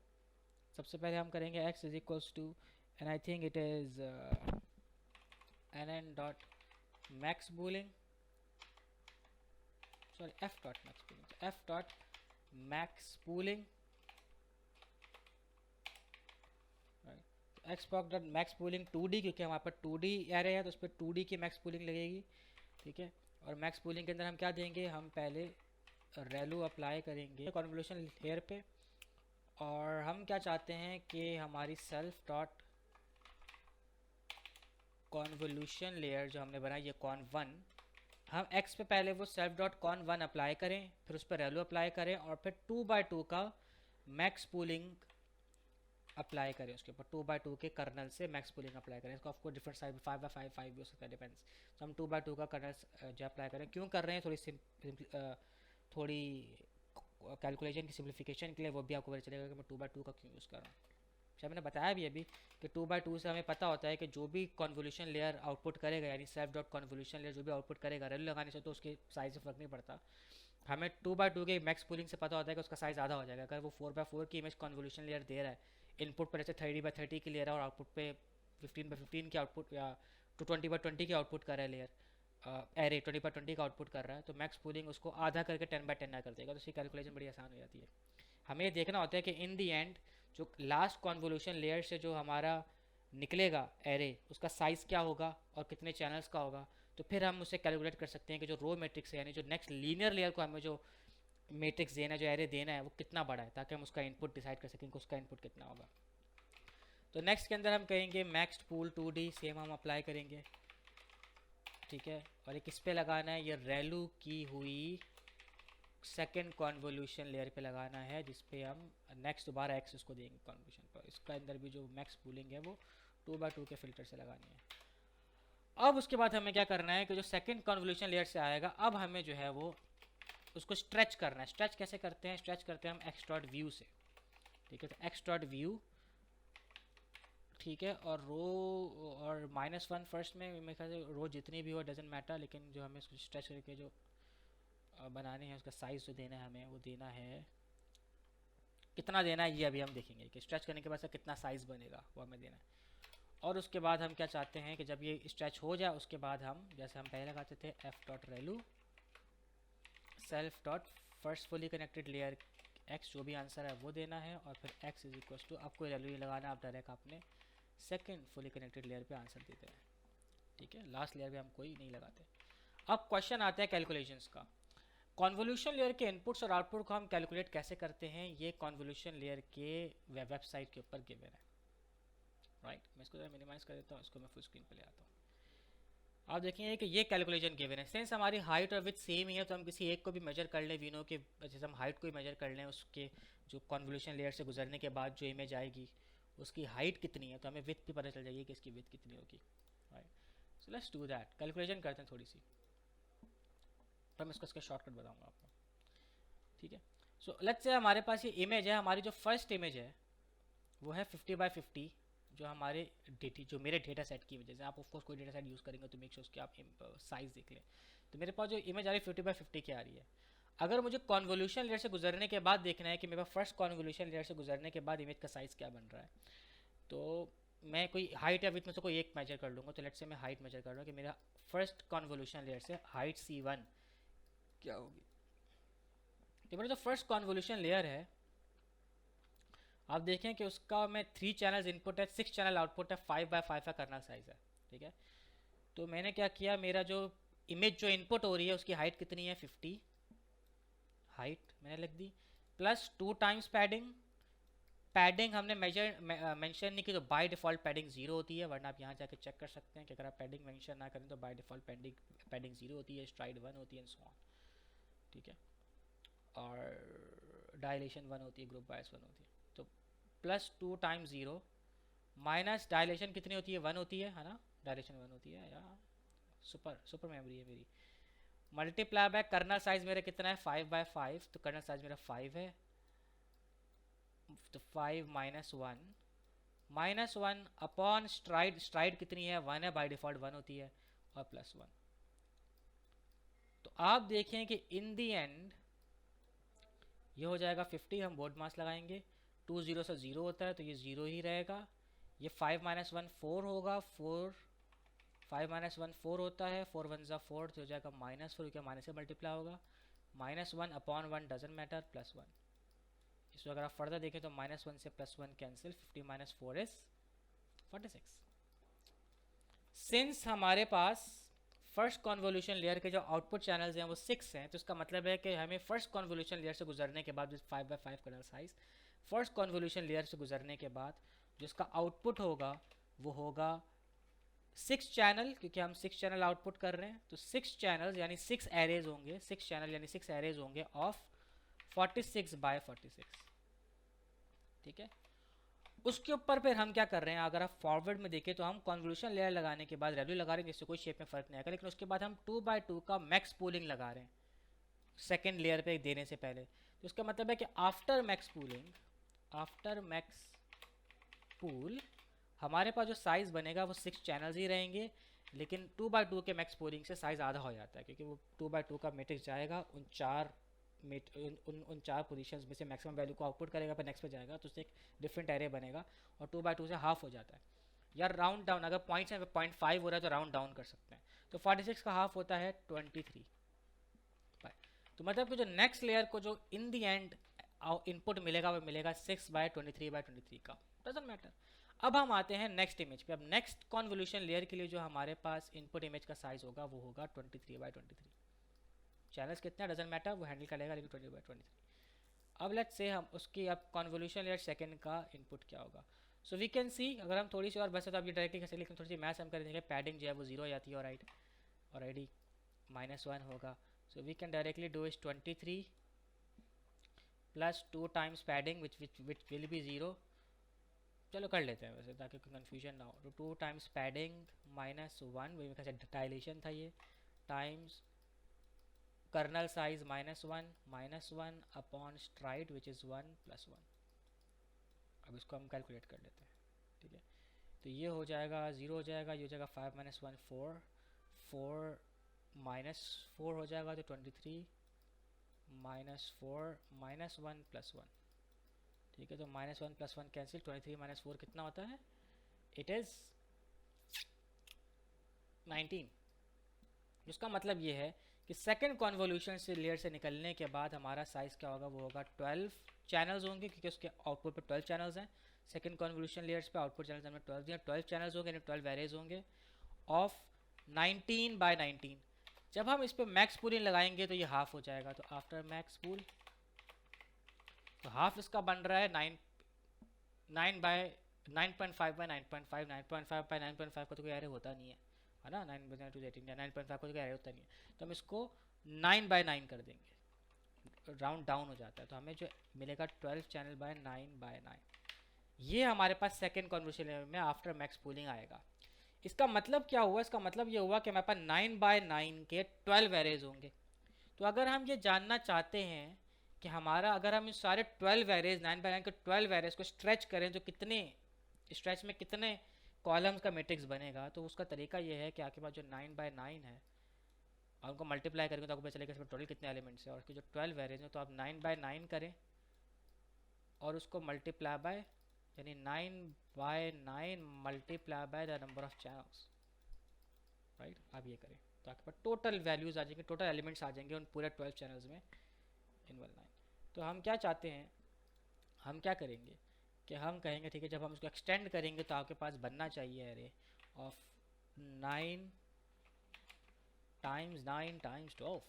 सबसे पहले हम करेंगे x is equals to, and I think it is nn dot max pooling, sorry f dot max pooling, f dot max pooling, एक्सपॉक डॉट मैक्स पूलिंग 2D, क्योंकि हमारे पास 2D एरे है, तो उस पर 2D की मैक्स पूलिंग लगेगी, ठीक है। और मैक्स पूलिंग के अंदर हम क्या देंगे, हम पहले रेलू अप्लाई करेंगे कन्वोल्यूशन लेयर पे, और हम क्या चाहते हैं कि हमारी सेल्फ डॉट कन्वोल्यूशन लेयर जो हमने बनाई है con1, हम x पे पहले वो सेल्फ डॉट con1 अप्लाई करें, फिर उस पर रेलू अप्लाई करें, और फिर 2x2 का मैक्स पूलिंग अप्लाई करें उसके ऊपर, 2x2 के कर्नल से मैक्स पूलिंग अप्लाई करें। इसको आपको डिफरेंट साइज 5x5 भी हो सकता है, डिपेंड्स। तो हम 2x2 का कर्नल जो अप्लाई करें, क्यों कर रहे हैं, थोड़ी कैलकुलेशन की सिंप्लीफिकेशन के लिए, वो भी आपको पता चलेगा कि मैं 2x2 का क्यों यूज़ कर रहा हूँ। शायद मैंने बताया भी अभी कि 2x2 से हमें पता होता है कि जो भी कन्वोल्यूशन लेयर आउटपुट करेगा, यानी सेल्फ डॉट कन्वोल्यूशन लेयर जो भी आउटपुट करेगा, रेलू लगाने से तो उसके साइज से फ़र्क नहीं पड़ता। हमें 2x2 के मैक्स पूलिंग से पता होता है कि उसका साइज़ आधा हो जाएगा। अगर वो 4x4 की इमेज कन्वोल्यूशन लेयर दे रहा है, इनपुट पर जैसे 30x30 की ले रहा है, और आउटपुट पे 15x15 की आउटपुट, या 220x20 की आउटपुट कर रहा है लेयर, एरे 20/20 का आउटपुट कर रहा है, तो मैक्स पूलिंग उसको आधा करके 10/10 ना कर देगा, तो उसकी कैलकुलेशन बड़ी आसान हो जाती है। हमें ये देखना होता है कि इन दी एंड जो लास्ट कॉन्वोल्यूशन लेयर से जो हमारा निकलेगा एरे, उसका साइज़ क्या होगा और कितने चैनल्स का होगा, तो फिर हम उसे कैलकुलेट कर सकते हैं कि जो रो मैट्रिक्स है, यानी जो नेक्स्ट लीनियर लेयर को हमें जो मैट्रिक्स देना है, जो एरे देना है, वो कितना बड़ा है, ताकि हम उसका इनपुट डिसाइड कर सकें कि उसका इनपुट कितना होगा। तो नेक्स्ट के अंदर हम कहेंगे मैक्स्ड पूल 2D, सेम हम अप्लाई करेंगे, ठीक है। और एक इस पे लगाना है, ये रेलू की हुई सेकेंड कॉन्वोल्यूशन लेयर पे लगाना है, जिस पे हम नेक्स्ट दोबारा एक्स उसको देंगे कॉन्वोल्यूशन पर। इसका अंदर भी जो मैक्स पूलिंग है वो 2/2 के फिल्टर से लगानी है। अब उसके बाद हमें क्या करना है कि जो सेकेंड कॉन्वोल्यूशन लेयर से आएगा, अब हमें जो है वो उसको स्ट्रेच करना है। स्ट्रेच कैसे करते हैं? स्ट्रेच करते हैं हम एक्स डॉट व्यू से, ठीक है। तो एक्स डॉट व्यू, ठीक है, और रो और -1 फर्स्ट में मेरे ख्याल से रो जितनी भी हो डजेंट मैटर, लेकिन जो हमें उसको स्ट्रेच करके जो बनाने हैं, उसका साइज़ जो देना है हमें, वो देना है, कितना देना है ये अभी हम देखेंगे कि स्ट्रेच करने के बाद से कितना साइज़ बनेगा, वो हमें देना है। और उसके बाद हम क्या चाहते हैं कि जब ये स्ट्रेच हो जाए, उसके बाद हम जैसे हम पहले लगाते थे F dot relu self dot first fully connected layer X, जो भी आंसर है वो देना है, और फिर एक्स इज इक्वल टू, आपको रेलू नहीं लगाना, आप डायरेक्ट आपने सेकेंड फुली कनेक्टेड लेयर पे आंसर देते हैं, ठीक है। लास्ट लेयर पे हम कोई नहीं लगाते। अब क्वेश्चन आता है कैलकुलेशंस का। कॉन्वोल्यूशन लेयर के इनपुट्स और आउटपुट को हम कैलकुलेट कैसे करते हैं, ये कॉन्वोल्यूशन लेयर के वेबसाइट के ऊपर गिवन है, राइट। मैं इसको मिनिमाइज कर देता हूँ, इसको मैं फुल स्क्रीन पे ले आता हूँ। आप देखेंगे कि ये कैलकुलेशन गिवन है। सिंस हमारी हाइट और विथ सेम ही है, तो हम किसी एक को भी मेजर कर लें, वीनो के जैसे हम हाइट को ही मेजर कर लें, उसके जो कॉन्वोल्यूशन लेयर से गुजरने के बाद जो इमेज आएगी उसकी हाइट कितनी है, तो हमें विथ भी पता चल जाएगी कि इसकी विथ कितनी होगी, right. So let's do that, calculation करते हैं थोड़ी सी, तो मैं इसका शॉर्टकट बताऊंगा आपको, ठीक है। सो लेट्स से हमारे पास ये इमेज है, हमारी जो फर्स्ट इमेज है वो है 50/50, जो हमारे जो मेरे डेटा सेट की वजह से, आप ऑफकोर्स कोई डेटा सेट यूज़ करेंगे तो मेक श्योर उसकी आप साइज़ देख लें। तो मेरे पास जो इमेज आ रही है 50/50 की आ रही है। अगर मुझे कॉन्वोल्यूशन लेयर से गुजरने के बाद देखना है कि मेरे पास फर्स्ट कॉन्वोल्यूशन लेयर से गुजरने के बाद इमेज का साइज़ क्या बन रहा है, तो मैं कोई हाइट या विथ में से कोई एक मेजर कर लूँगा। तो लेट्स से मैं हाइट मेजर कर रहा हूँ कि मेरा फर्स्ट कॉन्वोल्यूशन लेयर से हाइट C1 क्या होगी। तो मेरा जो फर्स्ट कॉन्वोल्यूशन लेयर है, आप देखें कि उसका में 3 चैनल्स इनपुट है, 6 चैनल आउटपुट है, 5/5 का कर्नल साइज है, ठीक है। तो मैंने क्या किया, मेरा जो इमेज जो इनपुट हो रही है उसकी हाइट कितनी है 50, हाइट मैंने लिख दी, प्लस 2 टाइम्स पैडिंग। पैडिंग हमने मेंशन नहीं की, तो बाय डिफ़ॉल्ट पैडिंग 0 होती है, वरना आप यहाँ जाके चेक कर सकते हैं कि अगर आप पैडिंग मेंशन ना करें तो बाय डिफ़ॉल्ट पैडिंग 0 होती है, स्ट्राइड 1 होती है, एंड सो ऑन, ठीक है। और डायलेशन 1 होती है, ग्रुप बायस 1 होती है। तो +2 टाइम्स 0 माइनस डायलेशन कितनी होती है, 1 होती है ना, डायलेशन 1 होती है, या सुपर मेमोरी है मेरी। मल्टीप्लाई बाय कर्नल साइज मेरा कितना है 5/5, तो कर्नल साइज मेरा 5 है, तो 5 -1 अपॉन स्ट्राइड कितनी है 1 है, बाय डिफॉल्ट 1 होती है, और +1। तो आप देखें कि इन दी एंड ये हो जाएगा 50, हम बोर्ड मास लगाएंगे, 2 0 से 0 होता है तो ये 0 ही रहेगा। ये 5 - 1 4 होगा, 5 - 1 4 होता है, 4 1 ज़ा 4, तो हो जाएगा -4, क्या माइनस से मल्टीप्लाई होगा, -1 अपॉन 1 डजेंट मैटर, +1। इसको अगर आप फर्दर देखें तो -1 से +1 कैंसिल, 50 - 4 इज 46। सिंस हमारे पास फर्स्ट कॉन्वोल्यूशन लेयर के जो आउटपुट चैनल्स हैं वो 6 हैं, तो इसका मतलब है कि हमें फर्स्ट कॉन्वोल्यूशन लेयर से गुजरने के बाद 5/5 kernel size, first convolution layer से गुजरने के बाद जो इसका आउटपुट होगा वो होगा 6 चैनल, क्योंकि हम 6 चैनल आउटपुट कर रहे हैं, तो 6 चैनल्स यानी 6 एरेज होंगे, 6 चैनल यानी 6 एरेज होंगे ऑफ 46/46, ठीक है। उसके ऊपर फिर हम क्या कर रहे हैं, अगर आप फॉरवर्ड में देखें तो हम कॉन्वोल्यूशन लेयर लगाने के बाद रेलू लगा रहे हैं, जिससे कोई शेप में फ़र्क नहीं आएगा, लेकिन उसके बाद हम 2/2 का मैक्स पूलिंग लगा रहे हैं सेकेंड लेयर पे देने से पहले। तो इसका मतलब है कि आफ्टर मैक्स पूल हमारे पास जो साइज़ बनेगा वो 6 चैनल्स ही रहेंगे, लेकिन 2/2 के मैक्स पूलिंग से साइज़ आधा हो जाता है, क्योंकि वो 2/2 का मैट्रिक्स जाएगा उन चार पोजीशंस में से मैक्सिमम वैल्यू को आउटपुट करेगा, फिर नेक्स्ट पे जाएगा, तो उससे एक डिफरेंट एरे बनेगा, और 2/2 से हाफ हो जाता है। या राउंड डाउन, अगर पॉइंट्स हैं 0.5 हो रहा है तो राउंड डाउन कर सकते हैं। तो 46 का हाफ होता है 23 बाय, तो मतलब कि जो नेक्स्ट लेयर को जो इन दी एंड इनपुट मिलेगा वो मिलेगा 6/23/23 का, डजंट मैटर। अब हम आते हैं नेक्स्ट इमेज पे। अब नेक्स्ट कॉन्वोल्यूशन लेयर के लिए जो हमारे पास इनपुट इमेज का साइज होगा वो होगा 23/23। चैनल्स कितने डजंट मैटर, वो हैंडल कर लेगा, लेकिन 20/23। अब लेट्स से हम उसकी अब कॉन्वोल्यूशन लेयर सेकंड का इनपुट क्या होगा। सो वी कैन सी, अगर हम थोड़ी सी और वैसे तो आप ये डायरेक्टली कैसे, लेकिन थोड़ी सी मैथ्स हम कर देंगे, पैडिंग जो है वो 0 जाती है और राइट, और आई डी -1 होगा। So we can directly do is 23 plus 2 times padding which will be 0। चलो कर लेते हैं वैसे ताकि कोई कन्फ्यूजन ना हो। तो 2 टाइम्स पैडिंग -1, वही कैसे डायलेशन था ये, times kernel size -1 upon stride which is 1 + 1। अब इसको हम कैलकुलेट कर लेते हैं, ठीक है। तो ये हो जाएगा 0 हो जाएगा, ये हो जाएगा 5 - 1 4, 4 -4 हो जाएगा तो 23 -4 -1 + 1, ठीक है। तो -1 + 1 कैंसिल, 23 - 4 कितना होता है, इट इज़ 19। जिसका मतलब ये है कि सेकंड कॉन्वोल्यूशन से लेयर से निकलने के बाद हमारा साइज़ क्या होगा, वो होगा 12 चैनल्स होंगे, क्योंकि उसके आउटपुट पे 12 चैनल्स हैं। सेकंड कॉन्वोल्यूशन लेयर्स पे आउटपुट चैनल्स हमें 12 दिए, 12 चैनल्स होंगे, 12 एरेज होंगे ऑफ 19/19। जब हम इस पर मैक्स पूलिंग लगाएंगे तो ये हाफ हो जाएगा। तो आफ्टर मैक्स पूल तो हाफ इसका बन रहा है 9/9.5/9.5, 9.5/9.5 का तो कोई एरे होता नहीं है ना, 9/9 9.5 का तो कोई एरे होता नहीं है। तो हम इसको 9/9 कर देंगे, राउंड डाउन हो जाता है, तो हमें जो मिलेगा 12 चैनल बाय 9/9। ये हमारे पास सेकेंड कॉन्वोल्यूशन में आफ्टर मैक्स पूलिंग आएगा। इसका मतलब क्या हुआ, इसका मतलब ये हुआ कि हमारे पास 9/9 के 12 एरेज होंगे। तो अगर हम ये जानना चाहते हैं कि हमारा, अगर हम इस सारे 12 एरेज 9/9 के 12 एरेज को स्ट्रेच करें तो कितने स्ट्रेच में कितने कॉलम्स का मैट्रिक्स बनेगा, तो उसका तरीका ये है कि आपके पास जो 9/9 है और उनको मल्टीप्लाई करेंगे तो आपको पता चलेगा इसमें टोटल कितने एलिमेंट्स हैं, और उसके जो 12 एरेज हैं तो आप 9/9 करें और उसको मल्टीप्लाई बाय, यानी 9/9 multiply by the number of channels, right. आप ये करें तो आपके पास टोटल वैल्यूज़ आ जाएंगे, टोटल एलिमेंट्स आ जाएंगे उन पूरे 12 चैनल्स में इन 9। तो हम क्या चाहते हैं, हम क्या करेंगे कि हम कहेंगे ठीक है, जब हम उसको एक्सटेंड करेंगे तो आपके पास बनना चाहिए एरे ऑफ 9 टाइम्स 9 टाइम्स 12।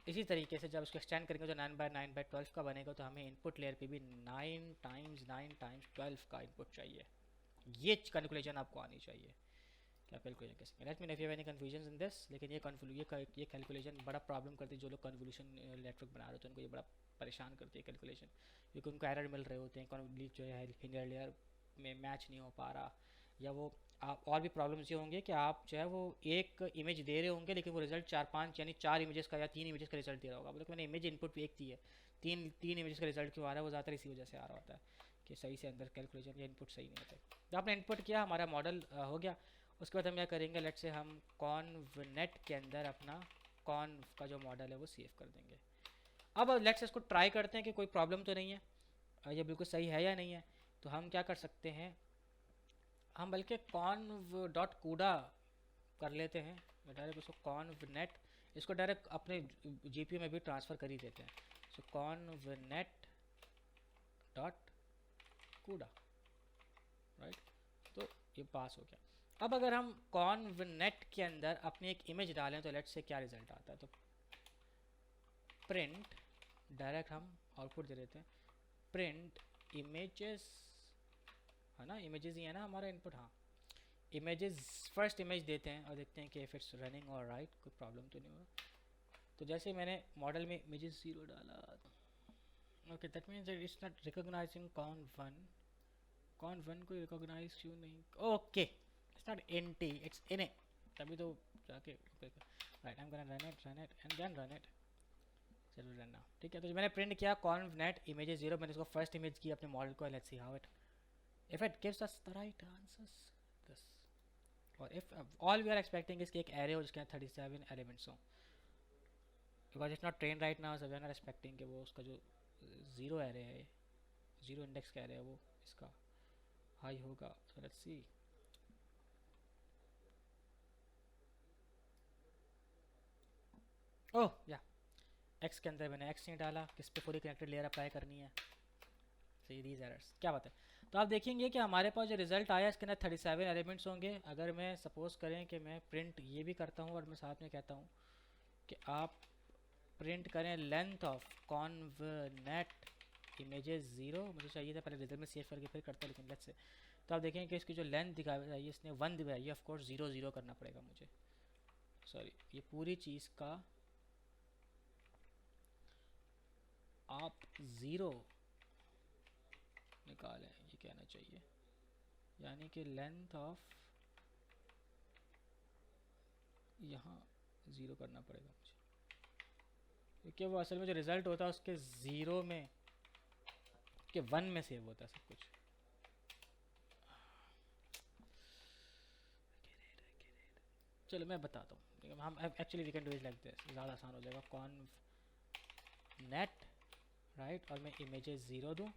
इसी तरीके से जब उसको एक्सटेंड करेंगे तो 9/9/12 का बनेगा, तो हमें इनपुट लेयर पे भी 9 टाइम्स 9 टाइम्स 12 का इनपुट चाहिए। ये कैलकुलेशन आपको आनी चाहिए कि आप कैलकुलेशन कैसे। Late me know if you have any confusion in this. लेकिन ये कैलकुलेशन बड़ा प्रॉब्लम करती है, जो लोग कन्वोल्यूशन नेटवर्क बना रहे होते हैं उनको ये बड़ा परेशान करती है कैलकुलेशन, क्योंकि उनको एरर मिल रहे होते हैं, कॉन्वोल्यूशन जो है फिंगर लेयर में मैच नहीं हो पा रहा, या वो आप और भी प्रॉब्लम्स ये होंगे कि आप जो है वो एक इमेज दे रहे होंगे लेकिन वो रिजल्ट 4-5 यानी 4 इमेजेस का या 3 इमेजेस का रिजल्ट दे रहा होगा, मतलब मैंने इमेज इनपुट एक दी है, तीन इमेजेस का रिजल्ट क्यों आ रहा है, वो ज़्यादातर इसी वजह से आ रहा होता है कि सही से अंदर कैलकुलेशन या इनपुट सही नहीं होता। तो आपने इनपुट किया, हमारा मॉडल हो गया। उसके बाद हम क्या करेंगे, लेट से हम कॉन्वनेट के अंदर अपना कॉन्व का जो मॉडल है वो सेव कर देंगे। अब लेट से इसको ट्राई करते हैं कि कोई प्रॉब्लम तो नहीं है, ये बिल्कुल सही है या नहीं है। तो हम क्या कर सकते हैं, हम बल्कि conv.cuda कर लेते हैं, डायरेक्ट उसको convnet, इसको डायरेक्ट अपने GPU में भी ट्रांसफ़र कर ही देते हैं। सो convnet.cuda, राइट। तो ये पास हो गया। अब अगर हम convnet के अंदर अपनी एक इमेज डालें तो लेट से क्या रिजल्ट आता है, तो प्रिंट, डायरेक्ट हम आउटपुट दे देते हैं, प्रिंट इमेजेस, है ना, इमेजेस ही है ना हमारा इनपुट, हाँ इमेजेस, फर्स्ट इमेज देते हैं और देखते हैं कि इफ इट्स रनिंग और राइट, कोई प्रॉब्लम तो नहीं हो रहा। तो जैसे मैंने मॉडल में इमेजेस 0 डाला, okay that means it's not recognizing conv1 को रिकॉग्नाइज क्यों नहीं, okay it's not int, it's in, तभी तो जाके right, I am gonna run it and then run it, चलो रन नाउ, ठीक है। तो मैंने प्रिंट किया convnet images 0, मैंने इसको फर्स्ट इमेज की अपने मॉडल को, let's see how it, if it gives us the right answers, this, or if all we are expecting is कि एक array हो जिसके अंदर 37 elements हो, because it's not trained right now, so we are not expecting कि वो उसका जो zero array है, zero index का array है, वो इसका high होगा। so let's see, ओह या, एक्स के अंदर मैंने एक्स नहीं डाला, किस पे पूरी कनेक्टेड लेयर अप्लाई करनी है। सी दीज एरर्स क्या बात है। तो आप देखेंगे कि हमारे पास जो रिजल्ट आया इसके अंदर 37 एलिमेंट्स होंगे। अगर मैं सपोज करें कि मैं प्रिंट ये भी करता हूँ और मैं साथ में कहता हूँ कि आप प्रिंट करें लेंथ ऑफ कॉन्वनेट इमेजेस ज़ीरो, मुझे चाहिए था पहले रिजल्ट में सेव करके फिर करता, लेकिन लेट्स से। तो आप देखेंगे कि इसकी जो लेंथ दिखाई है इसने 1 दिखाई है, ऑफ कोर्स 0 0 करना पड़ेगा मुझे। सॉरी, ये पूरी चीज़ का आप 0 निकालें, ये कहना चाहिए, यानी कि लेंथ ऑफ यहाँ 0 करना पड़ेगा मुझे, क्योंकि वो असल में जो रिज़ल्ट होता है उसके 0 में के 1 में सेव होता है सब कुछ। चलो मैं बताता हूँ, हम actually we can do it like this, ज़्यादा आसान हो जाएगा। कॉन नेट राइट, और मैं इमेजेस 0 दूँ,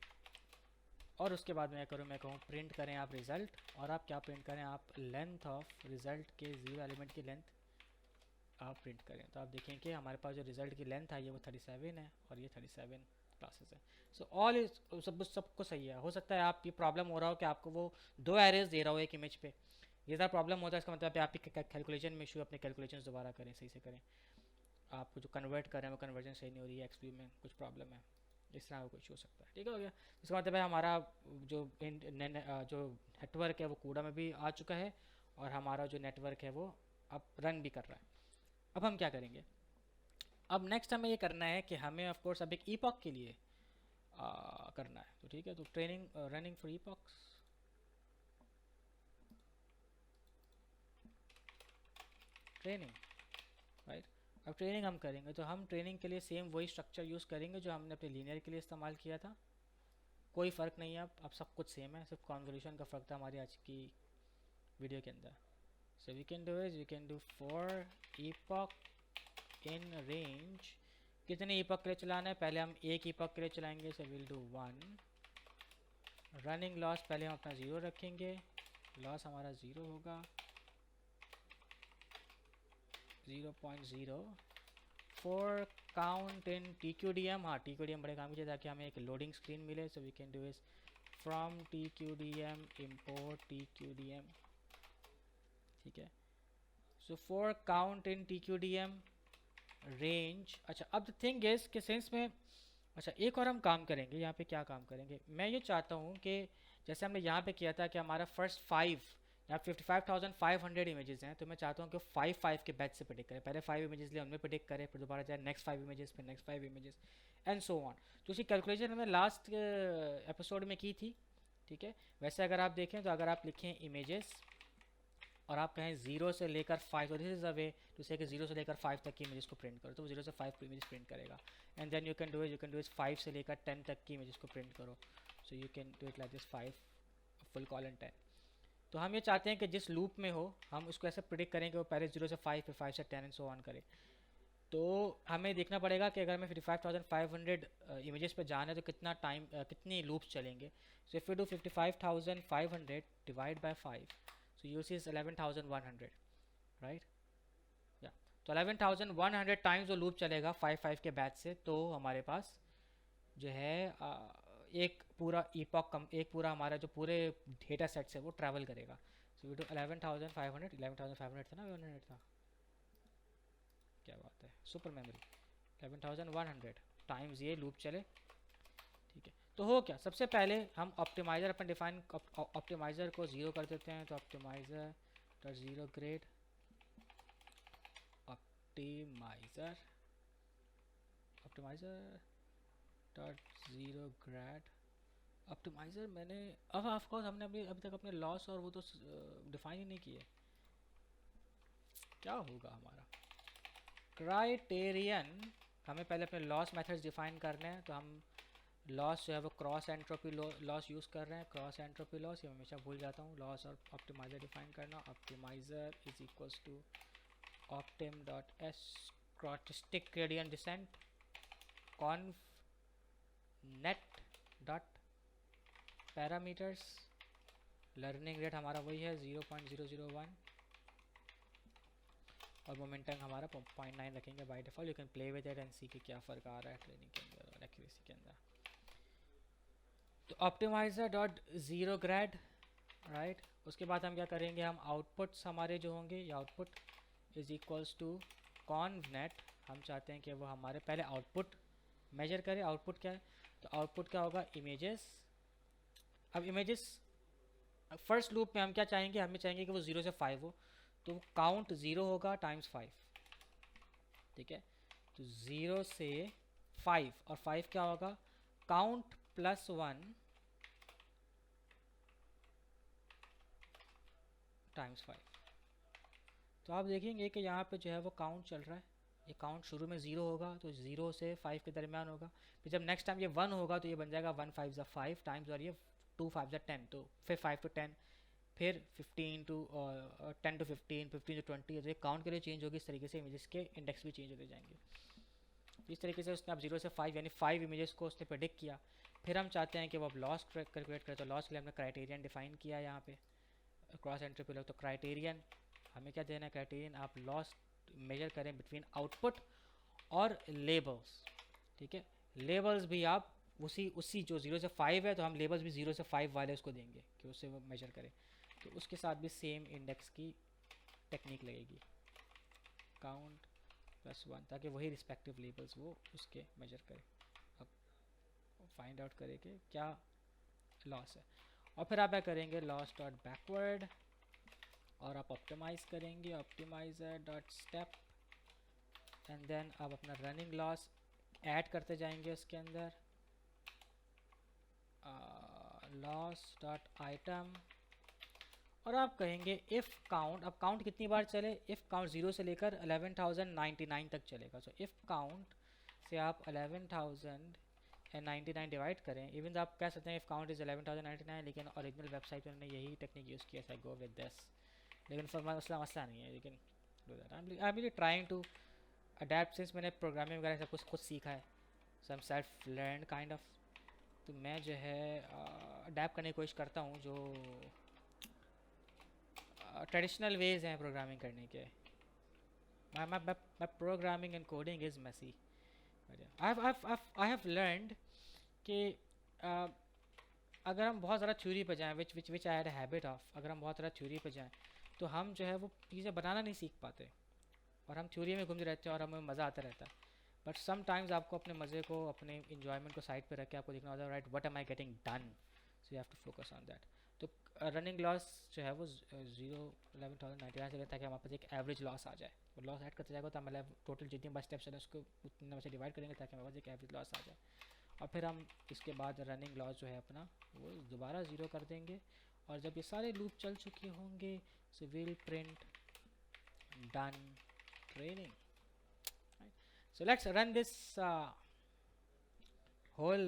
और उसके बाद मैं करूँ, मैं कहूँ प्रिंट करें आप रिज़ल्ट, और आप क्या प्रिंट करें, आप लेंथ ऑफ रिज़ल्ट के 0 एलिमेंट की लेंथ आप प्रिंट करें। तो आप देखें कि हमारे पास जो रिज़ल्ट की लेंथ आई है वो 37 है, और ये 37 क्लासेस है। सो ऑल इज सबको सही है। हो सकता है आप ये प्रॉब्लम हो रहा हो कि आपको वो 2 एरेज दे रहा हो एक इमेज पे, ये सारा प्रॉब्लम होता है। इसका मतलब है आपकी कैलकुलेशन में इशू, अपने कैलकुलेशन दोबारा करें, सही से करें। आपको जो कन्वर्ट कर रहे हैं वो कन्वर्जन सही नहीं हो रही है, एक्सपी में कुछ प्रॉब्लम है, इस तरह का कुछ हो सकता है। ठीक हो गया। इसका मतलब है हमारा जो जो नेटवर्क है वो कूड़ा में भी आ चुका है, और हमारा जो नेटवर्क है वो अब रन भी कर रहा है। अब हम क्या करेंगे, अब नेक्स्ट हमें ये करना है कि हमें ऑफ कोर्स अब एक ईपॉक के लिए करना है। तो ठीक है, तो training running for epochs, training right. अब ट्रेनिंग हम करेंगे, तो हम ट्रेनिंग के लिए सेम वही स्ट्रक्चर यूज़ करेंगे जो हमने अपने लीनियर के लिए इस्तेमाल किया था। कोई फ़र्क नहीं है, अब सब कुछ सेम है, सिर्फ कॉन्वोल्यूशन का फ़र्क था हमारी आज की वीडियो के अंदर। So we can do is we can do for epoch in range, कितने ईपॉक के लिए चलाना है, पहले हम एक ईपॉक के लिए चलाएंगे, so will do 1। Running loss पहले हम अपना 0 रखेंगे, लॉस हमारा 0 होगा 0.0। फॉर काउंट इन TQDM, हाँ TQDM बड़े काम की, ताकि हमें एक लोडिंग स्क्रीन मिले। So we can do is from TQDM import TQDM, ठीक है। So for count in TQDM range, अच्छा अब द थिंग इज के सेंस में, अच्छा एक और हम काम करेंगे यहाँ पे, क्या काम करेंगे, मैं ये चाहता हूँ कि जैसे हमने यहाँ पे किया था कि हमारा फर्स्ट 5 या 55,500 इमेजेस हैं, तो मैं चाहता हूँ कि 5 के बैच से प्रेडिक्ट करें, पहले 5 इमेजेस ले उनमें प्रेडिक्ट करें, फिर दोबारा जाए नेक्स्ट 5 इमेजेस, फिर next 5 images and so on. तो उसकी कैलकुलेशन हमने लास्ट एपिसोड में की थी, ठीक है। वैसे अगर आप देखें तो अगर आप लिखें इमेजेस और आप कहें 0 से लेकर 5, तो this is a way to say कि 0 से लेकर 5 तक की इमेजेस को प्रिंट करो, तो वो 0 से 5 की इमेजेस प्रिंट करेगा। And then you can do is 5 से लेकर 10 तक की इमेजेस को प्रिंट करो, सो you can do it like this 5 full colon 10। तो हम ये चाहते हैं कि जिस लूप में हो हम उसको ऐसे प्रिडिक्ट करें कि वो पहले 0 से 5 फिर 5 से 10 एंड सो ऑन करे। तो हमें देखना पड़ेगा कि अगर हमें 55,500 इमेजेस पे जाना है तो कितना टाइम, कितनी लूप्स चलेंगे। So if you do 55,500 divide by 5, so use is 11,100 right, या तो 11,100 टाइम्स वो लूप चलेगा 5 के बैच से, तो हमारे पास जो है एक पूरा ईपॉक एक पूरा हमारा जो पूरे डेटा सेट से वो ट्रैवल करेगा। सो वी डू 11,500 था ना, 100 था, क्या बात है, सुपर मेमोरी, 11,100 टाइम्स ये लूप चले, ठीक है। तो हो क्या, सबसे पहले हम ऑप्टिमाइज़र अपन डिफाइन, ऑप्टिमाइज़र को 0 कर देते हैं, तो optimiser dot 0 grade optimiser, optimiser dot 0 grade optimiser. मैंने अब ऑफकोर्स हमने अभी तक अपने लॉस और वो तो डिफाइन ही नहीं किए, क्या होगा हमारा क्राइटेरियन, हमें पहले अपने लॉस मेथड्स डिफाइन करने हैं। तो हम लॉस जो है वो क्रॉस एंट्रोपी लॉस यूज़ कर रहे हैं, क्रॉस एंट्रोपी लॉस, ये मैं हमेशा भूल जाता हूँ, लॉस और ऑप्टिमाइज़र डिफाइन करना। Optimizer is equals to optim dot S statistic gradient descent conv net dot parameters, learning rate हमारा वही है 0.001, और मोमेंटम हमारा 0.9 रखेंगे by default. You can play with it and see कि क्या फ़र्क आ रहा है ट्रेनिंग के अंदर और एक्यूरेसी के अंदर। तो optimiser dot zero grade, right. उसके बाद हम क्या करेंगे, हम आउटपुट्स हमारे जो होंगे, ये आउटपुट इज़ इक्वल्स टू कॉन्वनेट। हम चाहते हैं कि वो हमारे पहले आउटपुट मेजर करें। आउटपुट क्या है, तो आउटपुट क्या होगा, इमेजेस। अब इमेजेस फर्स्ट लूप में हम क्या चाहेंगे, हमें चाहेंगे कि वो 0 से 5 हो, तो काउंट 0 होगा टाइम्स 5, ठीक है। तो 0 से 5, और 5 क्या होगा, काउंट प्लस 1 टाइम्स 5। तो आप देखेंगे कि यहाँ पे जो है वो काउंट चल रहा है। ये काउंट शुरू में 0 होगा तो 0 से 5 के दरमियान होगा। फिर जब नेक्स्ट टाइम ये 1 होगा तो ये बन जाएगा 1 5 ज़ा 5 टाइम्स, और ये 2 5 ज़ा 10, तो फिर 5 to 10, फिर 15 to 10 to 15, 15 to 20। तो ये काउंट के लिए चेंज होगी। इस तरीके से इमेजेस के इंडेक्स भी चेंज होते जाएंगे। इस तरीके से उसने अब 0 से 5 यानी 5 इमेजेस को उसने प्रेडिक्ट किया। फिर हम चाहते हैं कि वो अब लॉस कैलकुलेट करें, तो लॉस के लिए हमने क्राइटेरियन डिफाइन किया यहाँ पे क्रॉस एंट्री पे। तो क्राइटेरियन हमें क्या देना है, क्राइटेरियन आप लॉस मेजर करें बिटवीन आउटपुट और लेबल्स, ठीक है। लेबल्स भी आप उसी जो 0 से 5 है, तो हम लेबल्स भी 0 से 5 वाले उसको देंगे कि उससे वो मेजर करें। तो उसके साथ भी सेम इंडेक्स की टेक्निक लगेगी, काउंट प्लस 1, ताकि वही रिस्पेक्टिव लेबल्स वो उसके मेजर करे। अब फाइंड आउट करें कि क्या लॉस है, और फिर आप क्या करेंगे, लॉस डॉट बैकवर्ड, और आप ऑप्टिमाइज़ करेंगे, optimizer dot step, and then आप अपना रनिंग लॉस ऐड करते जाएंगे उसके अंदर, लॉस डॉट आइटम, और आप कहेंगे इफ़ काउंट। अब काउंट कितनी बार चले, इफ़ काउंट 0 से लेकर 11,099 तक चलेगा। सो इफ़ काउंट से आप 11,099 डिवाइड करें। इवन आप कह सकते हैं इफ़ काउंट इज़ 11,099, लेकिन ओरिजिनल वेबसाइट में उन्होंने यही टेक्निक यूज़ किया था, गो विद दिस। लेकिन फॉर मसला नहीं है, लेकिन do that. I am really trying to adapt, since मैंने प्रोग्रामिंग वगैरह सब कुछ खुद सीखा है, so I am self learn kind of. तो मैं जो है अडेप्ट करने की कोशिश करता हूँ जो ट्रेडिशनल वेज हैं प्रोग्रामिंग करने के। my programming and coding is messy, but yeah, I have learned कि अगर हम बहुत ज़्यादा थ्योरी पे जाएं, which I had a habit of, अगर हम बहुत ज़्यादा थ्योरी पे जाएं तो हम जो है वो चीज़ें बनाना नहीं सीख पाते, और हम थ्योरी में घूमते रहते हैं और हमें मज़ा आता रहता है। बट समटाइम्स आपको अपने मज़े को, अपने इन्जॉयमेंट को साइड पे रख के आपको देखना होता है, right, what am I getting done, so you have to focus on that. तो रनिंग लॉस जो है वो 11,099 से, ताकि हमारे पास एक एवरेज लॉस आ जाए। वो लॉस ऐड करते जाएगा तो मतलब टोटल जितनी बार स्टेप्स है उसको उतने नंबर से डिवाइड करेंगे ताकि हमारे पास एक एवरेज लॉस आ जाए। और फिर हम इसके बाद रनिंग लॉस जो है अपना वो दोबारा 0 कर देंगे, और जब ये सारे लूप चल चुके होंगे so will print done training, right? So let's run this whole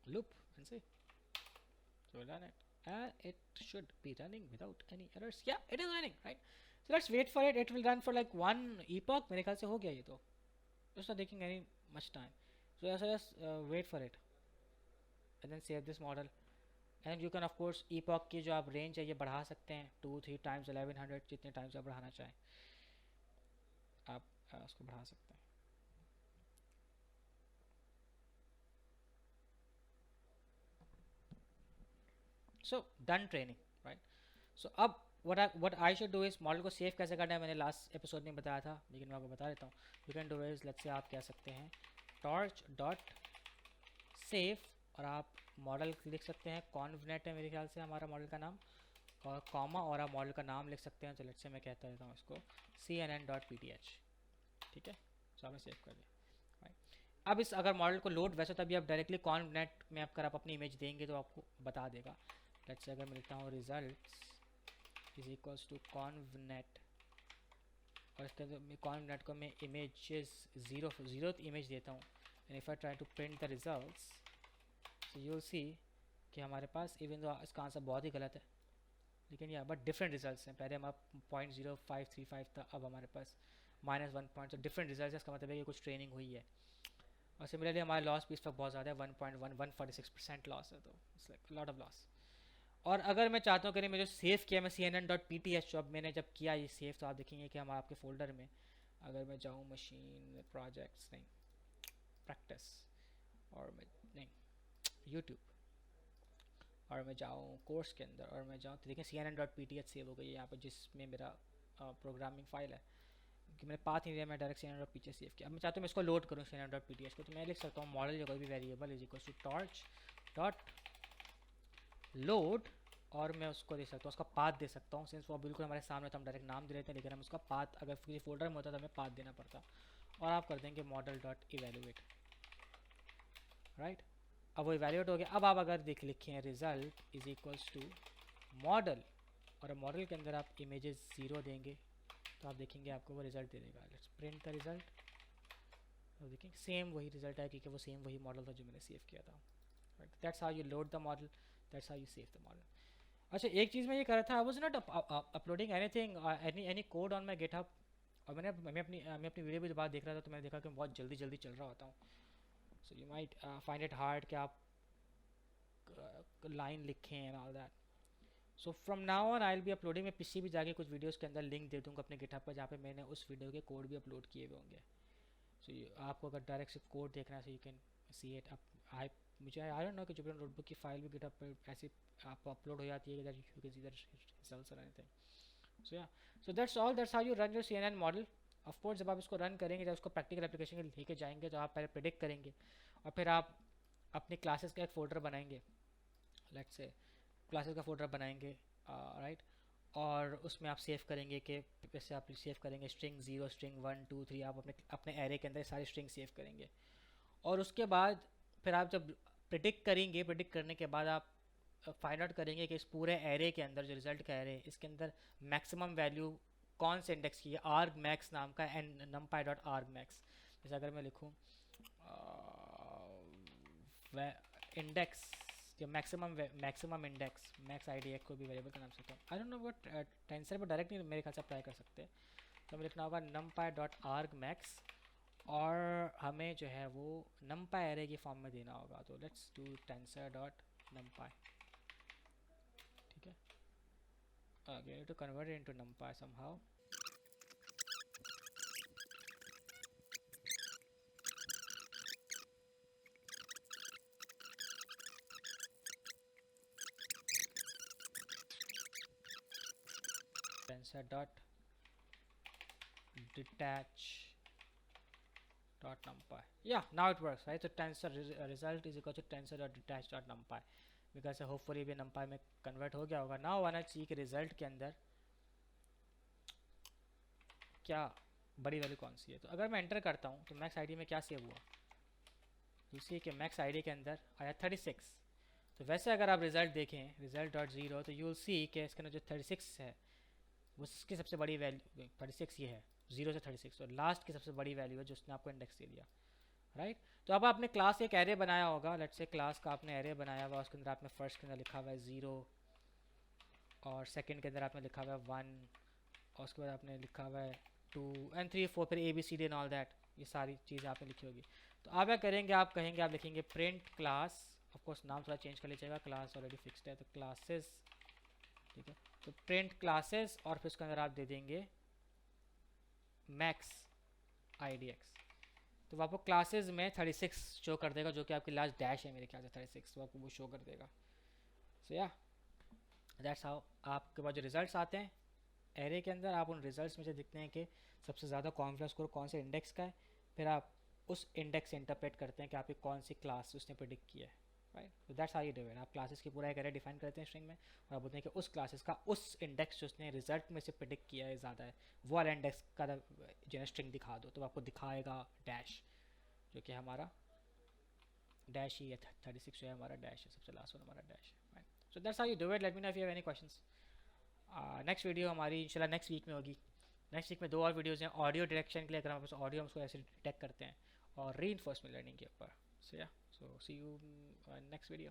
loop and see. So we'll run it, and it should be running without any errors. Yeah, it is running, right? So let's wait for it. It will run for like 1 epoch. मेरे ख्याल से हो गया ये तो, just not taking any much time. So just wait for it and then save this model. And you can of course epoch की जो आप range है ये बढ़ा सकते हैं 2-3 times 1100, जितने times आप बढ़ाना चाहें आप उसको बढ़ा सकते हैं। So done training, right. So अब what I should do is model को सेव कैसे करना है, मैंने लास्ट एपिसोड में बताया था, लेकिन मैं आपको बता देता हूँ। You can do is, let's say आप कह सकते हैं टॉर्च डॉट सेव, और आप मॉडल लिख सकते हैं कॉन्वनेट है मेरे ख्याल से हमारा मॉडल का नाम, और कॉमा, और आप मॉडल का नाम लिख सकते हैं। तो लेट्स से मैं कहता देता हूँ इसको CNN.pth, ठीक है। सो आपने सेव कर दिया, राइट। अब इस अगर मॉडल को लोड वैसे तभी आप डायरेक्टली कॉन्वनेट में आप अपनी इमेज देंगे तो आपको बता देगा। लेट्स से अगर मैं लिखता हूँ रिजल्ट्स इज इक्वल्स टू कॉन्वनेट, और इसके अंदर कॉन्वनेट को मैं इमेजेस ज़ीरो इमेज देता हूँ, and if I try to print the results so you will see कि हमारे पास इवन दो इसका आंसर बहुत ही गलत है, लेकिन या बट डिफरेंट रिजल्ट्स हैं। पहले हम 0.0535 था, अब हमारे पास -1 पॉइंट, तो डिफरेंट रिजल्ट है। इसका मतलब है कि कुछ ट्रेनिंग हुई है। और सिमिलरली हमारा लॉस भी इस वक्त बहुत ज़्यादा है, 1.146% लॉस है, तो it's like lot of loss. और अगर मैं चाहता हूँ कि नहीं, मैं जो सेव किया मैं cnn.pts, जो अब मैंने जब किया ये सेव, तो आप देखेंगे कि हम आपके फोल्डर में, अगर मैं जाऊँ मशीन प्रोजेक्ट्स, नहीं प्रैक्टिस, और मैं नहीं यूट्यूब, और मैं जाऊँ कोर्स के अंदर और मैं जाऊँ, तो देखें cnn.pth सेव हो गई है यहाँ पर, जिसमें मेरा प्रोग्रामिंग फाइल है कि मैंने पाथ नहीं दिया, मैं डायरेक्ट cnn.pth सेव किया। अब मैं चाहता हूँ मैं इसको लोड करूँ cnn.pth को, तो मैं लिख सकता हूँ मॉडल या कोई भी variable is equal to torch dot load, और मैं उसको दे सकता हूँ, उसका पाथ दे सकता हूँ। सिंस वो बिल्कुल हमारे सामने, तो हम डायरेक्ट नाम दे देते हैं, लेकिन हम उसका पाथ अगर किसी फोल्डर में होता तो हमें पाथ देना पड़ता। और आप कर देंगे मॉडल डॉट इवेलुएट, राइट। अब वो इवेलुएट हो गया। अब आप अगर लिखें result is equals to model, और मॉडल के अंदर आप इमेजेस 0 देंगे, तो आप देखेंगे आपको वो रिजल्ट दे देगा। लेट्स प्रिंट द रिजल्ट, तो देखेंगे सेम वही रिजल्ट है, क्योंकि वो सेम वही मॉडल था जो मैंने सेव किया था, right. That's how you load the model, that's how you save the model. अच्छा, एक चीज़ मैं ये कर रहा था, I was not uploading anything, any code on my GitHub, और मैं अपनी वीडियो भी बाद देख रहा था, तो मैंने देखा कि मैं बहुत जल्दी जल्दी चल रहा होता हूँ। So you might find it hard कि आप लाइन लिखें and all that. So from now on I will be uploading, मैं पीछे भी जाके कुछ वीडियोस के अंदर लिंक दे दूँगा अपने गिटहब पर, जहाँ पे मैंने उस वीडियो के कोड भी अपलोड किए हुए होंगे। सो आपको अगर डायरेक्ट से कोड देखना है, so you can see it. I मुझे आई डोंट नो कि जुपिटर नोटबुक की फाइल भी गिटहब पर ऐसे आपको अपलोड हो जाती है, that you can see the results और anything. So yeah, so that's all, that's how you run your CNN model. Of course जब आप इसको रन करेंगे, जब उसको प्रैक्टिकल एप्लीकेशन के लेके जाएंगे, तो आप पहले प्रिडिक्ट करेंगे, और फिर आप अपनी क्लासेस का एक फोल्डर बनाएंगे, लेट्स से क्लासेस का फोल्डर बनाएंगे, राइट। और उसमें आप सेव करेंगे कि जैसे आप सेव करेंगे स्ट्रिंग 0, स्ट्रिंग 1 2 3, आप अपने अपने एरे के अंदर सारी स्ट्रिंग सेव करेंगे। और उसके बाद फिर आप जब प्रिडिक्ट करेंगे, प्रिडिक्ट करने के बाद आप फाइंड आउट करेंगे कि इस पूरे एरे के अंदर, जो रिजल्ट का एरे है, इसके अंदर मैक्सिमम वैल्यू कौन से इंडेक्स की है, आर्ग मैक्स नाम का, एंड numpy डॉट आर्ग मैक्स। जैसे अगर मैं लिखूँ इंडेक्स या maximum index, max I D एक कोई भी वेरिएबल का नाम सकता हूँ, आई डोंट नो व्हाट टेंसर, पर डायरेक्ट नहीं मेरे ख्याल से अप्लाई कर सकते हैं। तो हमें लिखना होगा numpy डॉट आर्ग मैक्स, और हमें जो है वो numpy एरे की फॉर्म में देना होगा। तो let's do tensor dot numpy, ठीक है। Again to convert into numpy somehow। tensor dot detach dot numpy, yeah, now it works, right? So tensor result is equal to tensor dot detach dot numpy, because hopefully भी numpy में convert हो गया होगा। now वाना चाहिए कि result के अंदर क्या बड़ी वैल्यू कौन सी है। तो अगर मैं एंटर करता हूँ, तो मैक्स आईडी में क्या सेव हुआ, दूसरी कि मैक्स आईडी के अंदर आया 36। तो वैसे अगर आप रिजल्ट देखें, रिजल्ट डॉट जीरो, तो यू विल सी कि इसके अंदर जो 36 है, वो उसकी सबसे बड़ी वैल्यू 36 ये है, 0 से 36, और लास्ट की सबसे बड़ी वैल्यू है जो उसने आपको इंडेक्स दे दिया, राइट। तो अब आपने क्लास एक एरे बनाया होगा, लेट्स से क्लास का आपने एरे बनाया हुआ, उसके अंदर आपने फर्स्ट के अंदर लिखा हुआ है 0, और सेकंड के अंदर आपने लिखा हुआ है 1, और उसके बाद आपने लिखा हुआ है 2 and 3 4, फिर ABCD एंड ऑल दैट, ये सारी चीज़ें आपने लिखी होगी। तो आप क्या करेंगे, आप कहेंगे, आप लिखेंगे प्रिंट क्लास, ऑफकोर्स नाम थोड़ा चेंज कर लीजिएगा, क्लास ऑलरेडी फिक्स्ड है, तो क्लासेस, ठीक है। तो प्रिंट क्लासेस, और फिर उसके अंदर आप दे देंगे मैक्स IDX, तो वो आपको क्लासेस में 36 शो कर देगा, जो कि आपकी लास्ट डैश है मेरे ख्याल से 36, तो आपको वो शो कर देगा। सो या, दैट्स हाउ आपके पास जो रिजल्ट्स आते हैं एरे के अंदर, आप उन रिजल्ट्स में से देखते हैं कि सबसे ज़्यादा कॉन्फ्रेंस स्कोर कौन से इंडेक्स का है, फिर आप उस इंडेक्स से इंटरप्रेट करते हैं कि आपकी कौन सी क्लास उसने प्रिडिक्ट की है, राइट। तो that's how you do it. आप क्लासेस की पूरा एक एरे डिफाइन करते हैं स्ट्रिंग में, और आप बोलते हैं कि उस क्लासेस का उस इंडेक्स जो उसने रिजल्ट में से प्रिडिक्ट किया है ज़्यादा है, वो वाला इंडेक्स का जो है स्ट्रिंग दिखा दो, तो आपको दिखाएगा डैश, जो कि हमारा डैश ही है, 36 जो है हमारा डैश है, सबसे लास्ट वन हमारा डैश है, right. So that's how you do it. Late me know if you have any questions. Next video हमारी इंशाल्लाह नेक्स्ट वीक में होगी। नेक्स्ट वीक में 2 और वीडियोज़ हैं ऑडियो डायरेक्शन के लिए, अगर हमारे पास ऑडियो हम उसको ऐसे डिटेक्ट करते हैं, और री इन्फोर्समेंट लर्निंग के ऊपर। सो yeah, so C you next video.